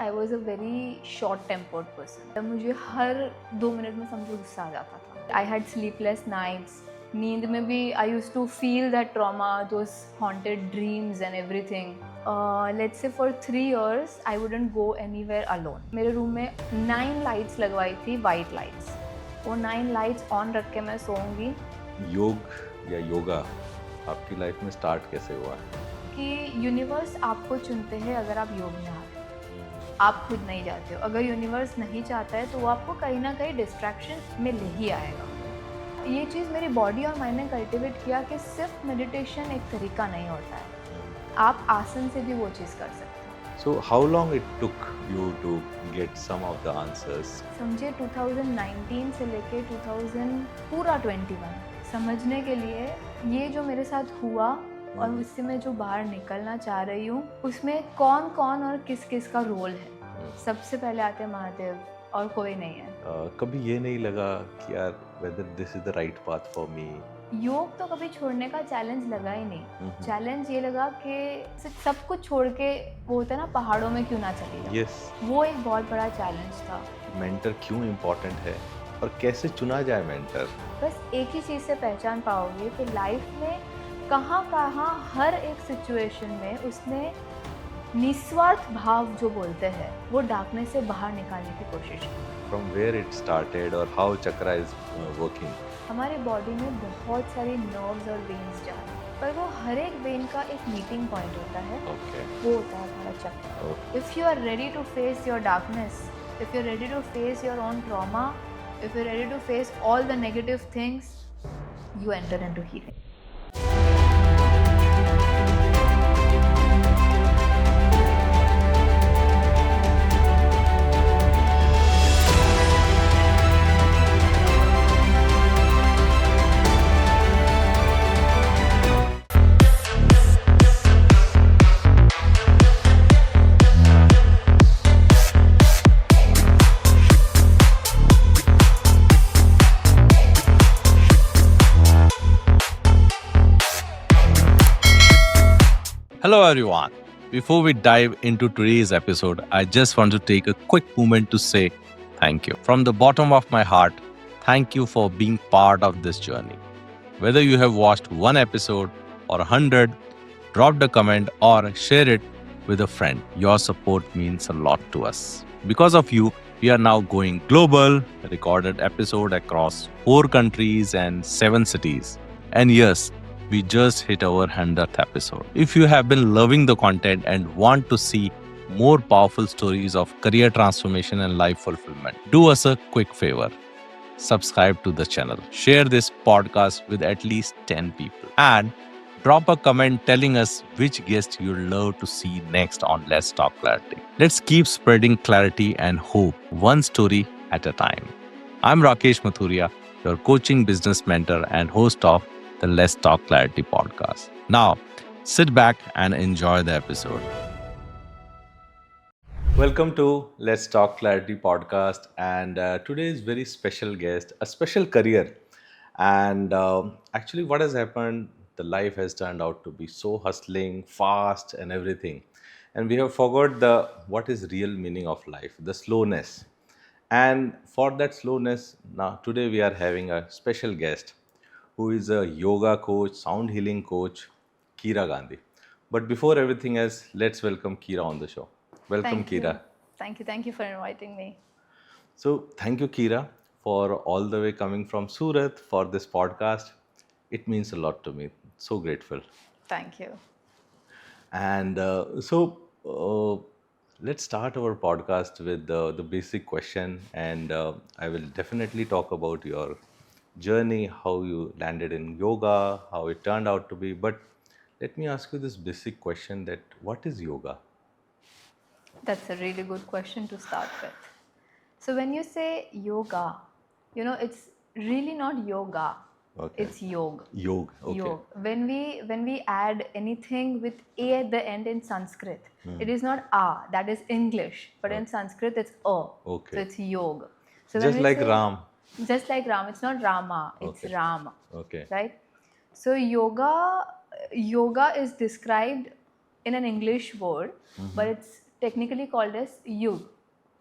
I was a very short tempered person. मुझे हर 2 minute में समझो गुस्सा आ जाता था। I had sleepless nights. नींद में भी I used to feel that trauma, those haunted dreams and everything. Let's say for 3 years I wouldn't go anywhere alone. मेरे रूम में 9 लाइट्स लगवाई थी, वाइट लाइट्स। वो 9 लाइट्स ऑन रख के मैं सोऊंगी। योग या योगा आपकी लाइफ में स्टार्ट कैसे हुआ है? कि यूनिवर्स आपको चुनते हैं अगर आप योग में आते हो, आप खुद नहीं जाते हो। अगर यूनिवर्स नहीं चाहता है तो वो आपको कहीं ना कहीं डिस्ट्रैक्शन में ले ही आएगा। ये चीज़ मेरी बॉडी और माइंड ने कल्टिवेट किया कि सिर्फ मेडिटेशन एक तरीका नहीं होता है, आप आसन से भी वो चीज़ कर सकते हो। So how long it took you to get some of the answers? समझे 2019 से लेके 2000 पूरा 21 समझने के लिए ये जो मेरे साथ हुआ और उससे मैं जो बाहर निकलना चाह रही हूँ, उसमें कौन कौन और किस किस का रोल है। सबसे पहले आते हैं महादेव और कोई नहीं है। कभी ये नहीं लगा कि यार whether this is the right path for me? योग तो कभी छोड़ने का चैलेंज लगा ही नहीं। चैलेंज ये लगा कि सब कुछ छोड़ के वो होता है ना, पहाड़ों में क्यों ना चली जाऊं। Yes. वो एक बहुत बड़ा चैलेंज था। मेंटर क्यों इम्पोर्टेंट है और कैसे चुना जाए मेंटर? बस एक ही चीज़ से पहचान पाओगे कि लाइफ में कहाँ कहाँ हर एक सिचुएशन में उसने निस्वार्थ भाव जो बोलते हैं वो डार्कनेस से बाहर निकालने की कोशिश की। From where it started or how chakra is working? हमारी बॉडी में बहुत सारी नर्व्स और वेन्स जा रही हैं, पर वो हर एक वेन का एक मीटिंग पॉइंट होता है। Okay. वो होता है हमारा चक्र। If you are ready to face your darkness, if you are ready to face your own trauma, if you are ready to face all the negative things, you enter into healing. Hello everyone. Before we dive into today's episode, I just want to take a quick moment to say thank you. From the bottom of my heart, thank you for being part of this journey. Whether you have watched one episode or 100, dropped a comment or shared it with a friend, your support means a lot to us. Because of you, we are now going global, recorded episode across 4 countries and 7 cities. And yes, we just hit our 100th episode. If you have been loving the content and want to see more powerful stories of career transformation and life fulfillment, do us a quick favor. Subscribe to the channel. Share this podcast with at least 10 people. And drop a comment telling us which guest you'd love to see next on Let's Talk Clarity. Let's keep spreading clarity and hope, one story at a time. I'm Rakesh Mathuria, your coaching business mentor and host of the Let's Talk Clarity podcast. Now, sit back and enjoy the episode. Welcome to Let's Talk Clarity podcast, and today's very special guest, a special career, and actually, what has happened? The life has turned out to be so hustling, fast, and everything, and we have forgot the what is real meaning of life, the slowness, and for that slowness, now today we are having a special guest, who is a yoga coach, sound healing coach, Kira Gandhi. But before everything else, let's welcome Kira on the show. Welcome, Thank you. Kira. Thank you for inviting me. So, thank you, Kira, for all the way coming from Surat for this podcast. It means a lot to me. So grateful. Thank you. And let's start our podcast with the basic question. And I will definitely talk about your journey, how you landed in yoga, how it turned out to be. But let me ask you this basic question, that what is yoga? That's a really good question to start with. So when you say yoga, it's really not yoga. Okay. It's yoga. Yoga. Okay. Yoga. When we add anything with a at the end in Sanskrit, it is not a. That is English, but in Sanskrit it's a. Okay. So it's yoga. So Just like Ram. Just like Ram. It's not Rama. It's Okay. Rama. Okay. Right. So yoga is described in an English word, but it's technically called as Yug.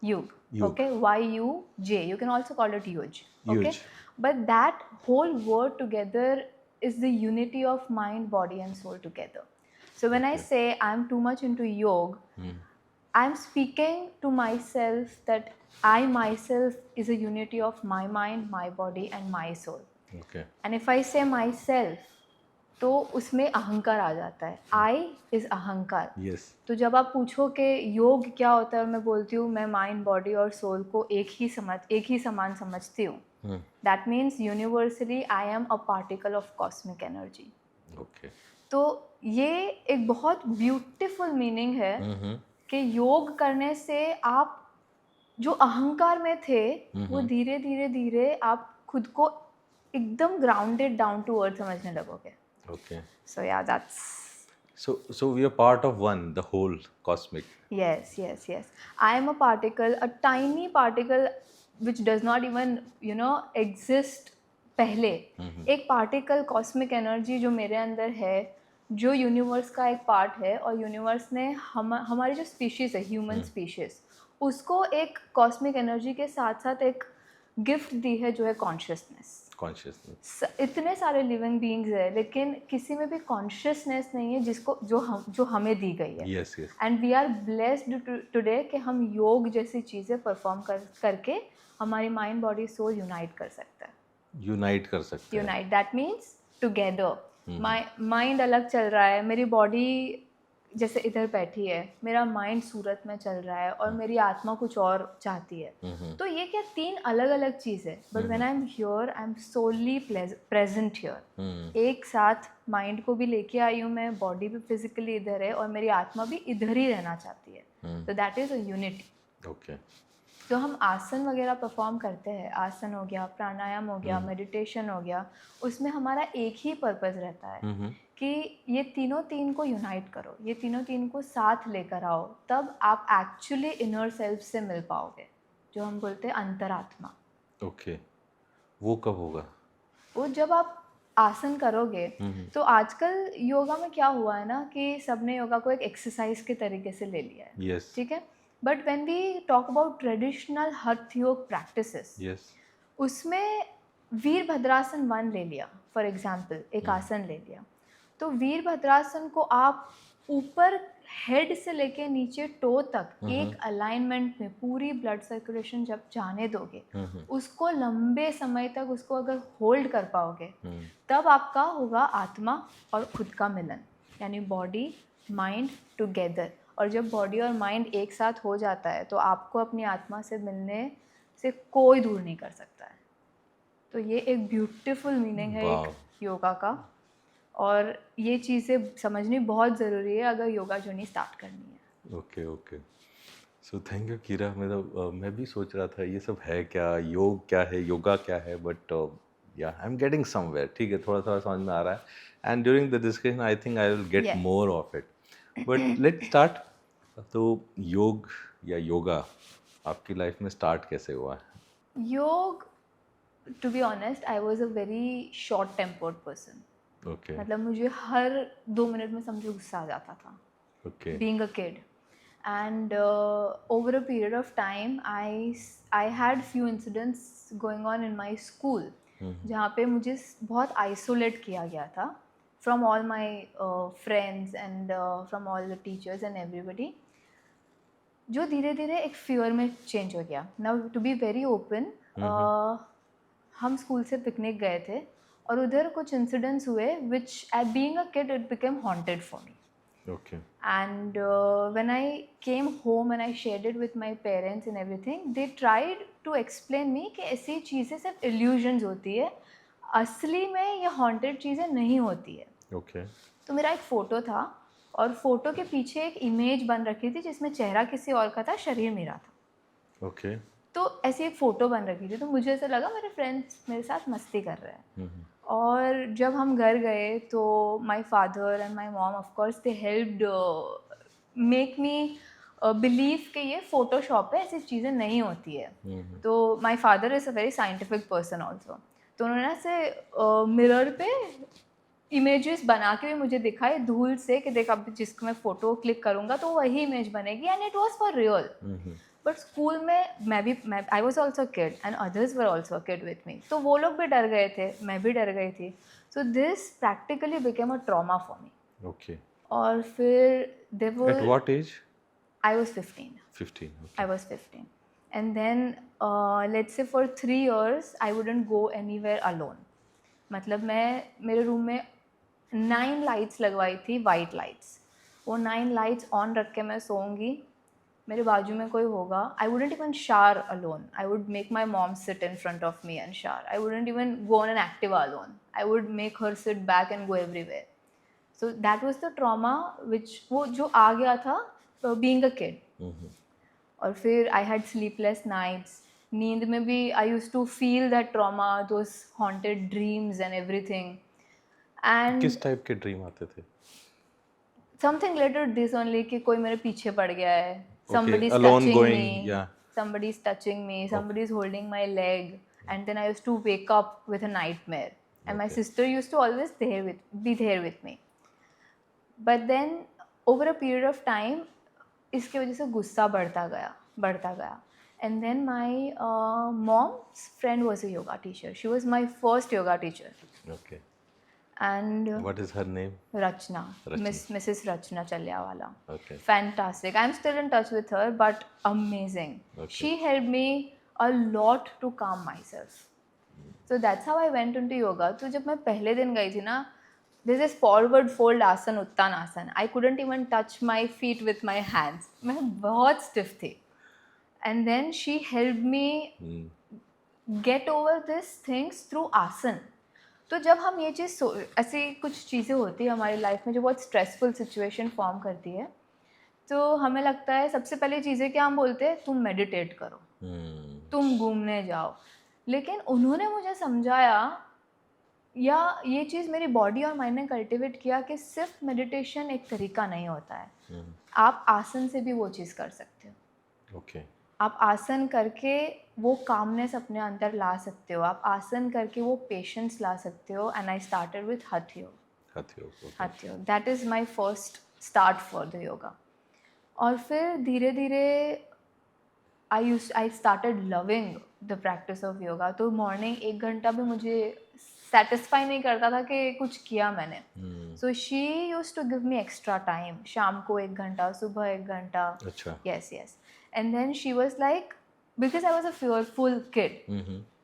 Yug. Okay, Y-U-J. You can also call it Yuj. Okay, Yuj. but that whole word together is the unity of mind, body, and soul together. So when I Okay. say I'm too much into yoga, I'm speaking to myself that I myself is a unity of my mind, my body, and my soul. Okay. And if I say myself, तो उसमें अहंकार आ जाता है. I is अहंकार. Yes. तो जब आप पूछो कि योग क्या होता है और मैं बोलती हूँ मैं माइंड, बॉडी और सोल को एक ही समान समझती हूँ. That means universally I am a particle of cosmic energy. Okay. तो ये एक बहुत ब्यूटीफुल मीनिंग है कि योग करने से आप जो अहंकार में थे वो धीरे धीरे धीरे आप खुद को एकदम ग्राउंडेड डाउन टू अर्थ समझने लगोगे. Okay. So yeah, that's So we are part of one, the whole cosmic. yes. I am a particle, a tiny particle which does not even exist पहले. एक पार्टिकल कॉस्मिक एनर्जी जो मेरे अंदर है, जो universe का एक पार्ट है, और यूनिवर्स ने हमारी जो स्पीशीज़ है, ह्यूमन स्पीशीज़, उसको एक कॉस्मिक एनर्जी के साथ साथ एक गिफ्ट दी है जो है कॉन्शियसनेस. इतने सारे लिविंग बीइंग्स है लेकिन किसी में भी कॉन्शियसनेस नहीं है जिसको जो हमें दी गई है. Yes, yes. And we are blessed today कि हम योग जैसी चीज़ें परफॉर्म करके हमारी माइंड, बॉडी, सोल यूनाइट कर सकते हैं. यूनाइट कर सकते हैं. Unite that means together. Mind अलग चल रहा है, मेरी बॉडी जैसे इधर बैठी है, मेरा माइंड सूरत में चल रहा है और मेरी आत्मा कुछ और चाहती है. तो ये क्या तीन अलग अलग चीज़ है. But when I am here I am solely present here. एक साथ माइंड को भी लेके आई हूँ मैं, बॉडी भी फिजिकली इधर है और मेरी आत्मा भी इधर ही रहना चाहती है. तो that is a unity. Okay. तो हम आसन वगैरह परफॉर्म करते हैं, आसन हो गया, प्राणायाम हो गया, मेडिटेशन हो गया, उसमें हमारा एक ही पर्पस रहता है कि ये तीन को यूनाइट करो, ये तीन को साथ लेकर आओ, तब आप एक्चुअली इनर सेल्फ से मिल पाओगे, जो हम बोलते हैं अंतरात्मा. ओके. वो कब होगा? वो जब आप आसन करोगे. तो आजकल योगा में क्या हुआ है ना कि सबने योगा को एक एक्सरसाइज के तरीके से ले लिया है. Yes. ठीक है. But when we talk about traditional hatha yoga practices, Yes. उसमें वीरभद्रासन 1 ले लिया फॉर एग्जांपल, एक आसन ले लिया. तो वीरभद्रासन को आप ऊपर हेड से लेके नीचे टो तक एक अलाइनमेंट में पूरी ब्लड सर्कुलेशन जब जाने दोगे, उसको लंबे समय तक उसको अगर होल्ड कर पाओगे, तब आपका होगा आत्मा और खुद का मिलन, यानी बॉडी माइंड टुगेदर. और जब बॉडी और माइंड एक साथ हो जाता है तो आपको अपनी आत्मा से मिलने से कोई दूर नहीं कर सकता है. तो ये एक ब्यूटीफुल मीनिंग है एक योगा का, और ये चीज़ें समझनी बहुत ज़रूरी है अगर योगा जर्नी स्टार्ट करनी है. ओके. सो थैंक यू कीरा. मैं भी सोच रहा था ये सब है क्या, योग क्या है, योगा क्या है, बट या आई एम गेटिंग समवेयर. ठीक है, थोड़ा समझ में आ रहा है. And during the discussion I think I will get more of it. But let's start. तो योग या योगा आपकी लाइफ में स्टार्ट कैसे हुआ? Yoga, to be honest, I was a very short tempered person. Okay. मतलब मुझे हर 2 मिनट में समझो गुस्सा आ जाता था. Okay. Being a kid. And over a period of time I had few incidents going on in my school जहाँ पे मुझे बहुत आइसोलेट किया गया था from all my friends and from all the teachers and everybody, जो धीरे धीरे एक फियर में चेंज हो गया. Now to be very open, हम स्कूल से पिकनिक गए थे और उधर कुछ इंसिडेंट्स हुए which at being a kid it became haunted for me. Okay. And when I came home and I shared it with my parents and everything, they tried to explain me कि ऐसी चीज़ें सिर्फ illusions होती है, असली में ये haunted चीज़ें नहीं होती है. Okay. तो मेरा एक फ़ोटो था और फोटो के पीछे एक इमेज बन रखी थी जिसमें चेहरा किसी और का था, शरीर मेरा था. Okay. तो ऐसी एक फ़ोटो बन रखी थी. तो मुझे ऐसा लगा मेरे फ्रेंड्स मेरे साथ मस्ती कर रहे हैं. और जब हम घर गए तो my father and my mom of course they helped make me believe कि ये फ़ोटोशॉप है, ऐसी चीज़ें नहीं होती है. तो my father is a very scientific person also. तो उन्होंने ऐसे मिरर पे इमेजेस बना के भी मुझे दिखाए धूल से कि देख अब जिसको मैं फ़ोटो क्लिक करूँगा तो वही इमेज बनेगी and it was for real. But school में मैं I was also kid and others were also kid with me, तो वो लोग भी डर गए थे, मैं भी डर गई थी. So this practically became a trauma for me. Okay. और फिर देयर At वर what age? I was 15. 15. Okay. I was 15. And then, let's say for 3 years, I wouldn't go anywhere alone. मतलब मैं मेरे रूम में 9 लाइट्स लगवाई थी, white lights. वो 9 लाइट्स ऑन रख के मैं सोऊंगी. मेरे बाजू में कोई होगा. I wouldn't even shower alone. I would make my mom sit in front of me and shower. I wouldn't even go on an Activa alone. I would make her sit back and go everywhere. So that was the trauma which वो जो आ गया था being a kid. और फिर आई had sleepless nights. नींद में भी I used to feel that trauma, those haunted dreams and everything. And किस टाइप के ड्रीम आते थे? समथिंग रिलेटेड दिस ओनली कि कोई मेरे पीछे पड़ गया है. Somebody is alone touching going, me. yeah. Somebody is touching me. Somebody is holding my leg. And then I used to wake up with a nightmare. And my Okay. sister used to always be there with me. But then over a period of time, इसके वजह से गुस्सा बढ़ता गया. And then my mom's friend was a yoga teacher. She was my first yoga teacher. Okay. And What is her name? Rachna, Rachna. Mrs. Rachna Chalyawala. Okay. Fantastic. I'm still in touch with her, but amazing. Okay. She helped me a lot to calm myself. So that's how I went into yoga. तो जब मैं पहले दिन गई थी ना, there's this forward fold आसन, Uttanasana. I couldn't even touch my feet with my hands. मैं बहुत stiff थी. And then she helped me get over these things through आसन. तो जब हम ये चीज़ ऐसी कुछ चीज़ें होती है हमारी लाइफ में जो बहुत स्ट्रेसफुल सिचुएशन फॉर्म करती है, तो हमें लगता है सबसे पहले चीज़ें क्या हम बोलते हैं, तुम मेडिटेट करो, तुम घूमने जाओ. लेकिन उन्होंने मुझे समझाया या ये चीज़ मेरी बॉडी और माइंड ने कल्टिवेट किया कि सिर्फ मेडिटेशन एक तरीका नहीं होता है. आप आसन से भी वो चीज़ कर सकते हो. Okay. आप आसन करके वो कामनेस अपने अंदर ला सकते हो. आप आसन करके वो पेशेंस ला सकते हो. एंड आई स्टार्टेड विथ हठ योग. हठ योग, that is my first start for the yoga. और फिर धीरे धीरे I started loving the practice of yoga. तो मॉर्निंग 1 घंटा भी मुझे सेटिस्फाई नहीं करता था कि कुछ किया मैंने. So she used to give me extra time. शाम को 1 घंटा, सुबह 1 घंटा. अच्छा. Yes. And then she was like, because I was a fearful kid,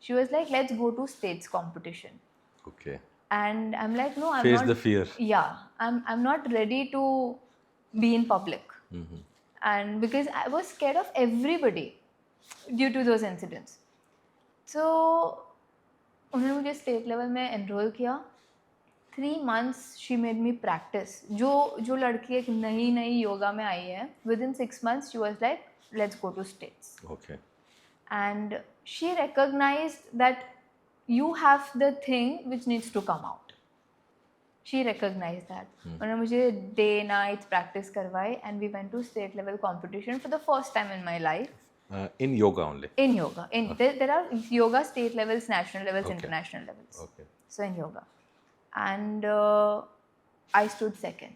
she was like, let's go to states competition. Okay. And I'm like, no, I'm Face not. the fear. Yeah, I'm not ready to be in public. And because I was scared of everybody due to those incidents. So उन्होंने मुझे state level में enrol किया. 3 months she made me practice. जो लड़की एक नई योगा में आई है, within 6 months she was like, let's go to states. Okay. And she recognized that you have the thing which needs to come out. She recognized that. उन्होंने मुझे day night practice करवाई and we went to state level competition for the first time in my life. In yoga only? In yoga. There are yoga state levels, national levels, Okay. international levels. Okay. So in yoga. And I stood second.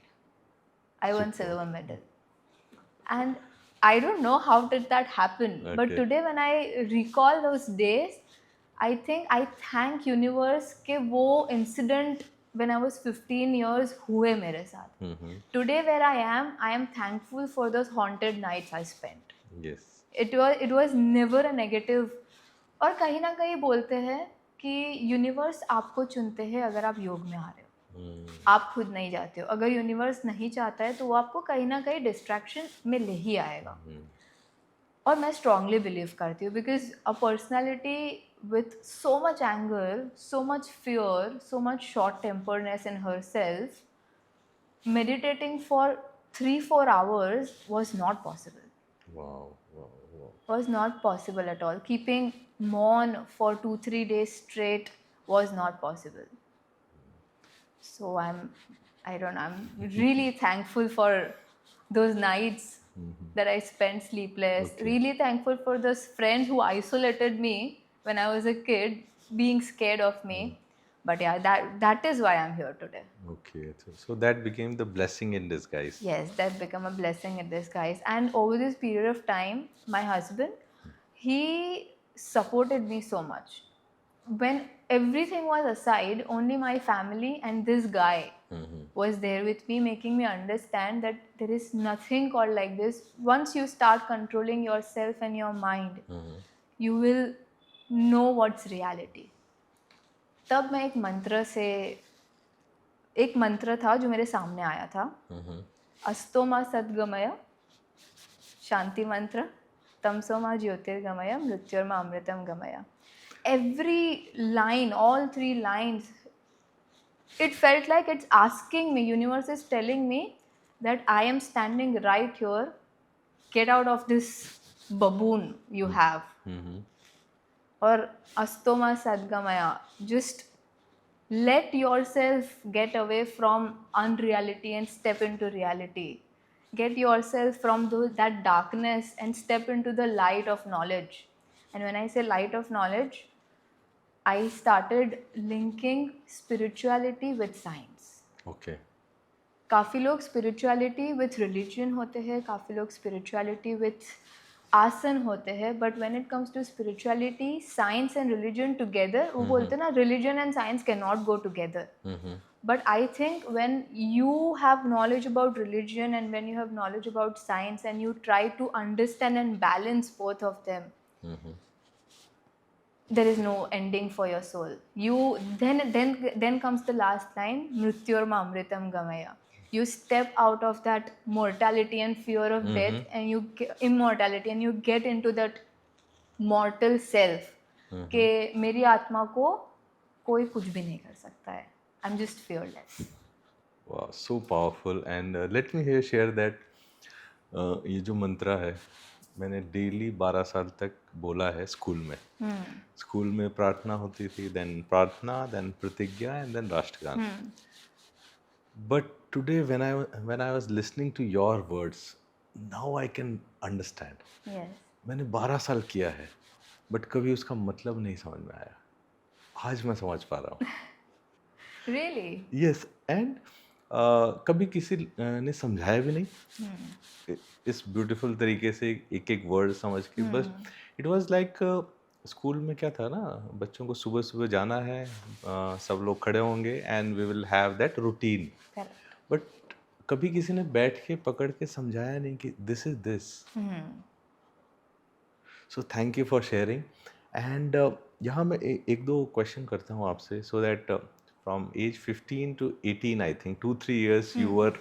I won silver medal. And I don't know how did that happen. But Okay. today when I recall those days, I think I thank universe कि वो incident when I was 15 years हुए मेरे साथ. Today where I am thankful for those haunted nights I spent. Yes. It was never a negative. और कहीं ना कहीं बोलते हैं कि यूनिवर्स आपको चुनते हैं अगर आप योग में आ रहे हो. आप खुद नहीं जाते हो. अगर यूनिवर्स नहीं चाहता है तो वो आपको कहीं ना कहीं डिस्ट्रैक्शन में ले ही आएगा. और मैं स्ट्रांगली बिलीव करती हूँ because a personality with so much anger, so much fear, so much short temperedness in her self, meditating for 3-4 hours was not possible. Wow. Was not possible at all. Keeping mourn for 2-3 days straight was not possible. So I'm really thankful for those nights that I spent sleepless. Okay. Really thankful for those friends who isolated me when I was a kid, being scared of me. But yeah, that is why I'm here today. Okay, so that became the blessing in disguise. Yes, that became a blessing in disguise. And over this period of time, my husband, he supported me so much. When everything was aside, only my family and this guy was there with me, making me understand that there is nothing called like this. Once you start controlling yourself and your mind, you will know what's reality. तब मैं एक मंत्र था जो मेरे सामने आया था. अस्तोमा सद्गमय शांति मंत्र, तमसोमा ज्योतिर्गमय, मृत्युर्मा अमृतम गमय. Every line, all 3 lines, it felt like it's asking me, universe is telling me that I am standing right here. Get out of this baboon you have. Or astoma sadgamaya, just let yourself get away from unreality and step into reality. Get yourself from that darkness and step into the light of knowledge. And when I say light of knowledge, I started linking spirituality with science. Okay. काफ़ी लोग spirituality with religion होते हैं, काफ़ी लोग spirituality with आसन होते हैं, but when it comes to spirituality, science and religion together, वो बोलते हैं ना, religion and science cannot go together. But I think when you have knowledge about religion and when you have knowledge about science and you try to understand and balance both of them, there is no ending for your soul. You then comes the last line, mrityorma amritam gamaya. You step out of that mortality and fear of death and you immortality, and you get into that mortal self कि मेरी आत्मा को कोई कुछ भी नहीं कर सकता है. I'm just fearless. Wow, so powerful. And let me here share that ये जो मंत्र है मैंने डेली 12 साल तक बोला है स्कूल में. स्कूल में प्रार्थना होती थी, देन प्रार्थना, देन प्रतिज्ञा एंड देन राष्ट्रगान. But today when I was listening to your words, now I can understand. मैंने 12 साल किया है बट कभी उसका मतलब नहीं समझ में आया. आज मैं समझ पा रहा हूँ. Really? यस. एंड कभी किसी ने समझाया भी नहीं इस ब्यूटीफुल तरीके से, एक एक वर्ड समझ के. बस इट वाज लाइक स्कूल में क्या था ना, बच्चों को सुबह सुबह जाना है, सब लोग खड़े होंगे and we will have that routine. But कभी किसी ने बैठ के पकड़ के समझाया नहीं कि this is this. So thank you for sharing. And यहाँ मैं एक दो क्वेश्चन करता हूँ आपसे, so that from age 15 to 18, I think 2-3 years you were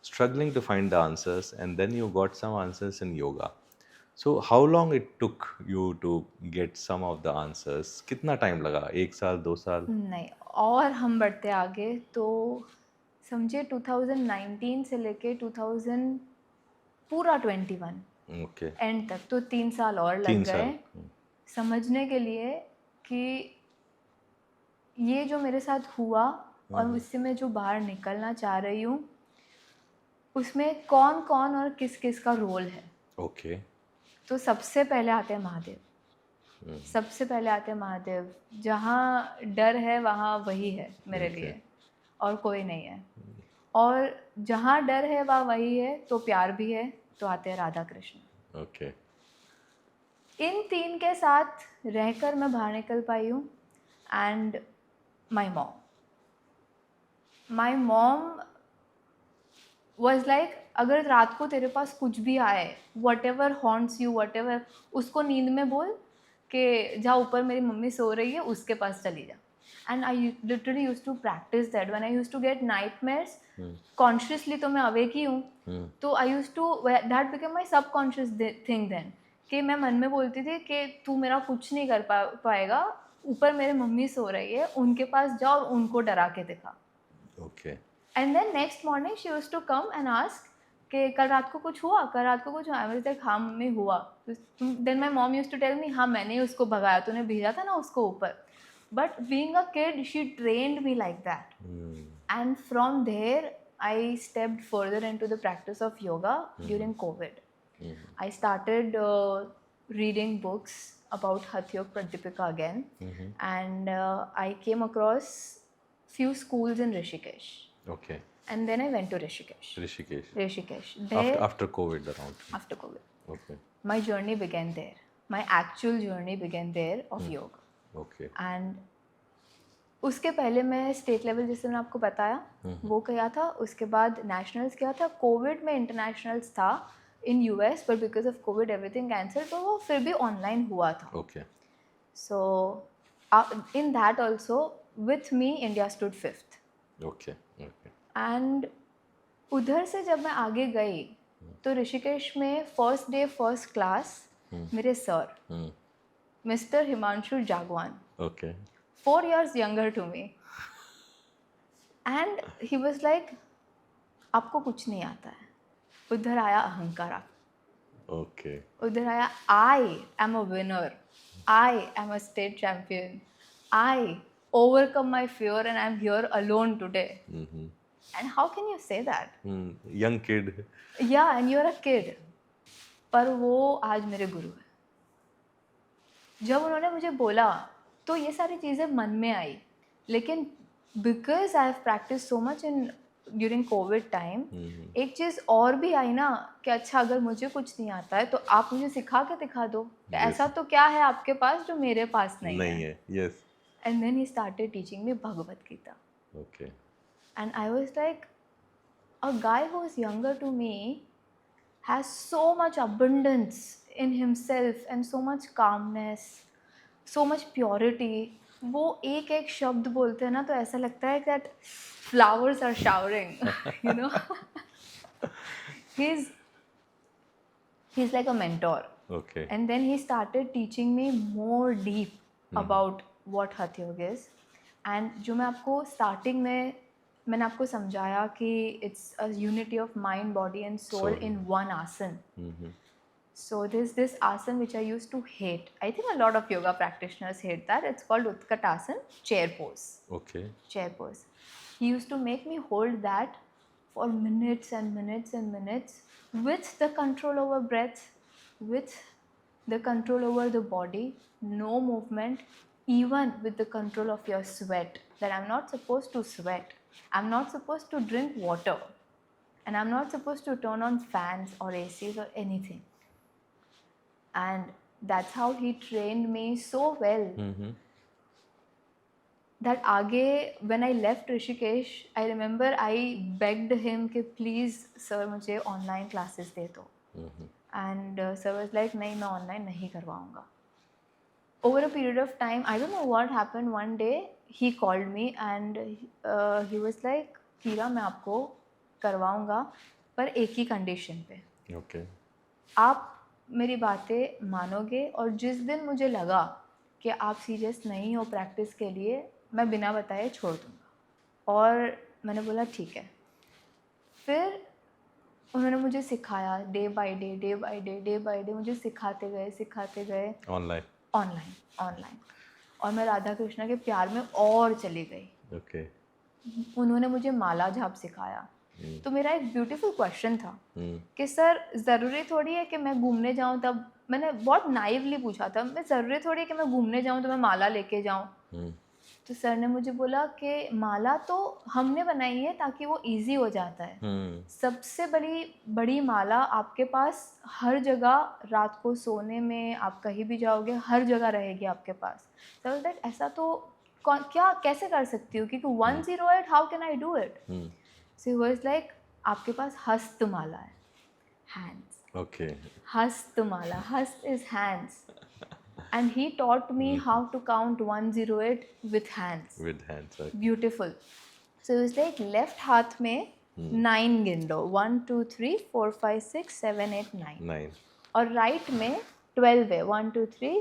struggling to find the answers, and then you got some answers in yoga. So how long it took you to get some of the answers? कितना time लगा? 1 साल 2 साल? नहीं, और हम बढ़ते आगे तो समझे 2019 से लेके 2000 पूरा 21 ओके एंड तक तो 3 साल और लग 3 गए साल. समझने के लिए कि ये जो मेरे साथ हुआ और उससे मैं जो बाहर निकलना चाह रही हूँ, उसमें कौन कौन और किस किस का रोल है. ओके. तो सबसे पहले आते हैं महादेव. सबसे पहले आते हैं महादेव. जहाँ डर है वहाँ वही है मेरे लिए, और कोई नहीं है. और जहाँ डर है वहाँ वही है, तो प्यार भी है, तो आते हैं राधा कृष्ण. ओके. इन 3 के साथ रहकर मैं बाहर निकल पाई हूँ. And my mom was like, अगर रात को तेरे पास कुछ भी आए, whatever haunts you, whatever, उसको नींद में बोल कि जा ऊपर मेरी मम्मी सो रही है, उसके पास चली जा. And I literally used to practice that when I used to get nightmares. Consciously तो मैं awake ही हूँ, तो I used to, that became my subconscious thing then, कि मैं मन में बोलती थी कि तू मेरा कुछ नहीं कर पाएगा, ऊपर मेरे मम्मी सो रही है, उनके पास जाओ और उनको डरा के दिखा. Okay. And then next morning she used to come and ask कि कल रात को कुछ हुआ, कल रात को कुछ हुआ. आई वाज लाइक हाँ मम्मी हुआ. Then my mom used to tell me, हाँ मैंने उसको भगाया, तूने भेजा था ना उसको ऊपर. But being a kid she trained me like that. And from there I stepped further into the practice of yoga during COVID. I started reading books about Hatha Yoga Pradipika again, Mm-hmm. and I came across few schools in Rishikesh, Okay. and then I went to Rishikesh. Rishikesh. Rishikesh. There, After COVID around. after COVID, Okay. my journey began there. My actual journey began there of yoga. Okay. And उसके पहले मैं state level, जैसे मैंने आपको बताया, वो किया था. उसके बाद नेशनल्स किया था. कोविड में इंटरनेशनल्स था in US, but because of covid everything cancel, तो वो फिर भी ऑनलाइन हुआ था. Okay. So in that also with me India stood 5th. Okay. Okay. And उधर से जब मैं आगे गई तो ऋषिकेश में फर्स्ट डे फर्स्ट क्लास मेरे sir Hmm. Mister Himanshu Jagwan, Okay. 4 years younger to me, and he was like, आपको कुछ नहीं आता है. उधर आया अहंकार, Okay. उधर आया I am a winner, I am a state champion, I overcome my fear and I'm here alone today. Mm-hmm. And how can you say that? Young kid. Yeah, and you're a kid. पर वो आज मेरे गुरु है. जब उन्होंने मुझे बोला तो ये सारी चीज़ें मन में आई, लेकिन because I have practice so much in during Covid time, एक चीज़ और भी आई ना कि अच्छा अगर मुझे कुछ नहीं आता है तो आप मुझे सिखा के दिखा दो. ऐसा तो क्या है आपके पास जो मेरे पास नहीं है. Yes. And then he started teaching me Bhagavad Gita. Okay. And I was like, a guy who is younger to me has so much abundance in himself and so much calmness, so much purity. वो एक एक शब्द बोलते हैं ना तो ऐसा लगता है that flowers are showering, you know. he's like a mentor. Okay. And then he started teaching me more deep about what Hatha Yoga is. And जो मैं आपको starting में मैंने आपको समझाया कि it's a unity of mind, body and soul in one asana. Mm-hmm. So there's this asana which I used to hate. I think a lot of yoga practitioners hate that. It's called Utkatasana, chair pose. Okay. Chair pose. He used to make me hold that for minutes and minutes and minutes with the control over breath, with the control over the body, no movement, even with the control of your sweat. That I'm not supposed to sweat. I'm not supposed to drink water. And I'm not supposed to turn on fans or ACs or anything. And that's how he trained me so well. Mm-hmm. That आगे when I left Rishikesh, I remember I begged him कि please sir मुझे online classes दे दो. And sir was like नहीं मैं online नहीं करवाऊँगा. Over a period of time, I don't know what happened. One day he called me and he was like कीरा मैं आपको करवाऊँगा पर एक ही कंडीशन पे. Okay. आप मेरी बातें मानोगे और जिस दिन मुझे लगा कि आप सीरियस नहीं हो प्रैक्टिस के लिए मैं बिना बताए छोड़ दूँगा. और मैंने बोला ठीक है. फिर उन्होंने मुझे सिखाया डे बाय डे मुझे सिखाते गए ऑनलाइन. और मैं राधा कृष्णा के प्यार में और चली गई. Okay. उन्होंने मुझे माला जाप सिखाया. तो मेरा एक ब्यूटीफुल क्वेश्चन था Mm. कि सर ज़रूरी थोड़ी है कि मैं घूमने जाऊँ. तब मैंने बहुत नाइवली पूछा था, मैं ज़रूरी थोड़ी है कि मैं घूमने जाऊँ तो मैं माला लेके जाऊँ. Mm. तो सर ने मुझे बोला कि माला तो हमने बनाई है ताकि वो इजी हो जाता है. सबसे बड़ी माला आपके पास हर जगह, रात को सोने में आप कहीं भी जाओगे हर जगह रहेगी आपके पास. सर दैट ऐसा तो क्या कैसे कर सकती हूँ क्योंकि 108 how can I do it. So he was like आपके पास हस्त माला है, हैंड्स. Okay. हस्त माला, हस्त is hands. And he taught me how to count 108 with hands. With hands. Okay. Beautiful. So it was like left हाथ में 9 गिन लो. 1 2 3 4 5 6 7 8 9. 9. और right में 12 है. 1 2 3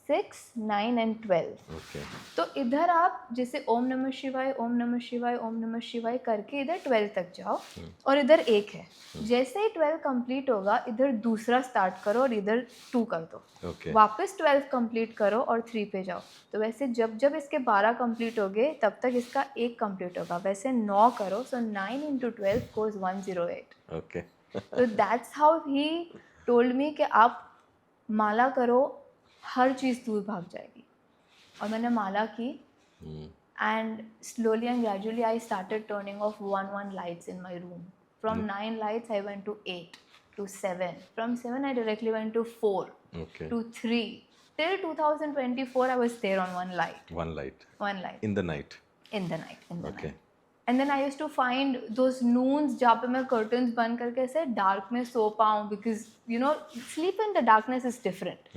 6 9 and 12. Okay. तो इधर आप जैसे ओम नमः शिवाय ओम नमः शिवाय ओम नमः शिवाय करके इधर 12 तक जाओ और इधर 1 है. जैसे ही 12 कंप्लीट होगा इधर दूसरा स्टार्ट करो और इधर 2 कर दो. Okay. वापस 12 कंप्लीट करो और 3 पे जाओ. तो वैसे जब इसके 12 कंप्लीट हो गए तब तक इसका 1 कंप्लीट होगा. वैसे 9 करो. सो 9 into 12 goes 108. Okay. So that's how he told me कि आप माला करो, हर चीज़ दूर भाग जाएगी। और मैंने माला की, and slowly and gradually I started turning off one lights in my room. From 9 lights I went to 8 to 7. From 7 I directly went to 4 Okay. to 3. Till 2024 I was there on one light. One light. One light. In the night. In the night. In the Okay. night. And then I used to find those noons जहाँ पे मैं curtains बंद करके ऐसे dark में सो पाऊँ, because you know sleep in the darkness is different.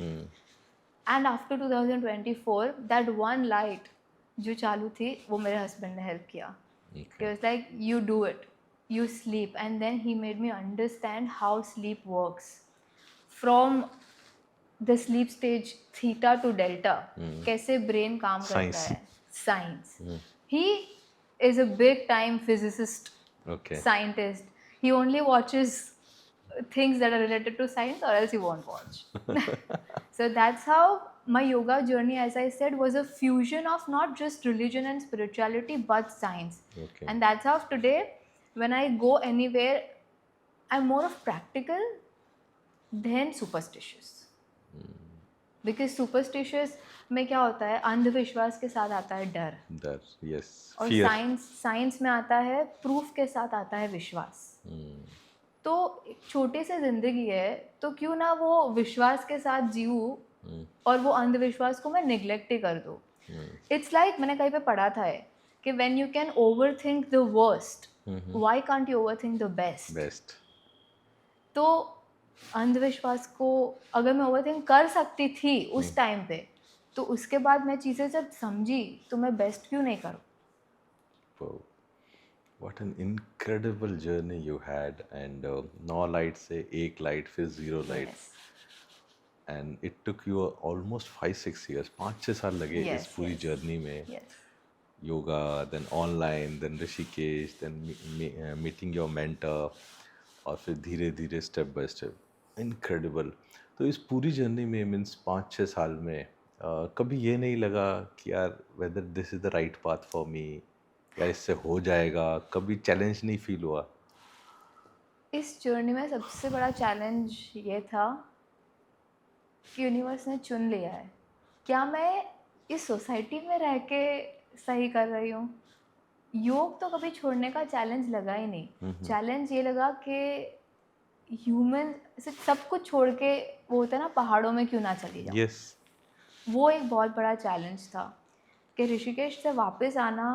And after 2024 that one light जो चालू थी वो मेरे husband ने help किया. He was like, you do it, you sleep. And then he made me understand how sleep works from the sleep stage theta to delta. कैसे brain काम करता है. Science. He is a big time physicist, scientist. He only watches things that are related to science, or else he won't watch. So that's how my yoga journey, as I said, was a fusion of not just religion and spirituality but science. And that's how today when I go anywhere I'm more of practical than superstitious. Because superstitious में क्या होता है, अंधविश्वास के साथ आता है डर, yes, और साइंस में आता है प्रूफ के साथ आता है विश्वास. तो छोटे से जिंदगी है, तो क्यों ना वो विश्वास के साथ जीऊँ और वो अंधविश्वास को मैं निग्लेक्ट ही कर दूँ. इट्स लाइक मैंने कहीं पे पढ़ा था कि when you can overthink the worst, why can't you overthink the best. तो अंधविश्वास को अगर मैं ओवरथिंक कर सकती थी उस टाइम पे, तो उसके बाद मैं चीज़ें जब समझी तो मैं बेस्ट क्यों नहीं करूँ. Wow. What an incredible journey you had. And 9 light से 1 light फिर 0 light. Yes. And it took you almost 5-6 years. 5-6 साल लगे इस पूरी जर्नी में. Yes. Yoga, then online, then Rishikesh, then meeting your mentor, और फिर धीरे धीरे स्टेप बाय स्टेप. इनक्रेडिबल. तो इस पूरी जर्नी में मीन्स 5-6 साल में कभी ये नहीं लगा कि यार whether this is the right path for me, या इससे हो जाएगा, कभी चैलेंज नहीं फील हुआ? इस जर्नी में सबसे बड़ा चैलेंज ये था कि यूनिवर्स ने चुन लिया है. क्या मैं इस सोसाइटी में रह के सही कर रही हूँ? योग तो कभी छोड़ने का चैलेंज लगा ही नहीं. चैलेंज ये लगा कि ह्यूमन से सब कुछ छोड़ के, वो होता है ना पहाड़ों में क्यों ना चली जाऊँ. Yes. वो एक बहुत बड़ा चैलेंज था कि ऋषिकेश से वापस आना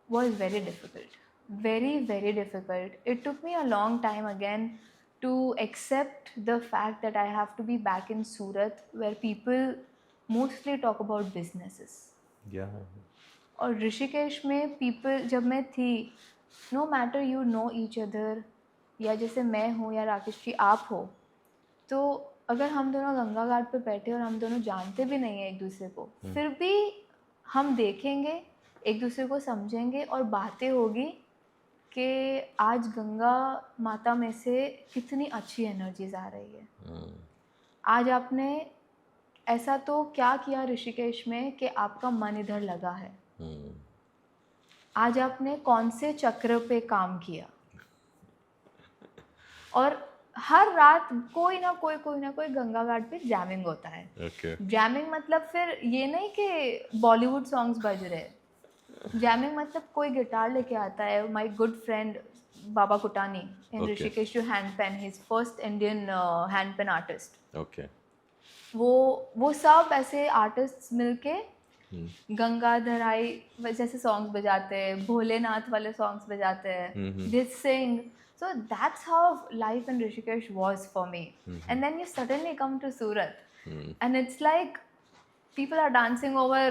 was very difficult, very difficult. It took me a long time again to accept the fact that I have to be back in Surat, where people mostly talk about businesses. Yeah. और ऋषिकेश में people जब मैं थी, no matter you know each other, या जैसे मैं हूँ या राकेश जी आप हो, तो अगर हम दोनों गंगा घाट पे बैठे और हम दोनों जानते भी नहीं हैं एक दूसरे को, फिर भी हम देखेंगे, एक दूसरे को समझेंगे और बातें होगी कि आज गंगा माता में से कितनी अच्छी एनर्जीज आ रही है. आज आपने ऐसा तो क्या किया ऋषिकेश में कि आपका मन इधर लगा है. आज आपने कौन से चक्र पे काम किया. और हर रात कोई ना कोई गंगा घाट पे जैमिंग होता है. जैमिंग मतलब फिर ये नहीं कि बॉलीवुड सॉन्ग्स बज रहे. जैमिंग मतलब कोई गिटार लेके आता है. My good friend Baba Kutani in Rishikesh, जो handpan, his first Indian handpan artist. वो सब ऐसे आर्टिस्ट मिलके गंगाधर आई जैसे सॉन्ग्स बजाते हैं, भोलेनाथ वाले सॉन्ग्स बजाते हैं, दे सिंग. So that's how life in Rishikesh was for me. And then you suddenly come to Surat, and it's like people are dancing over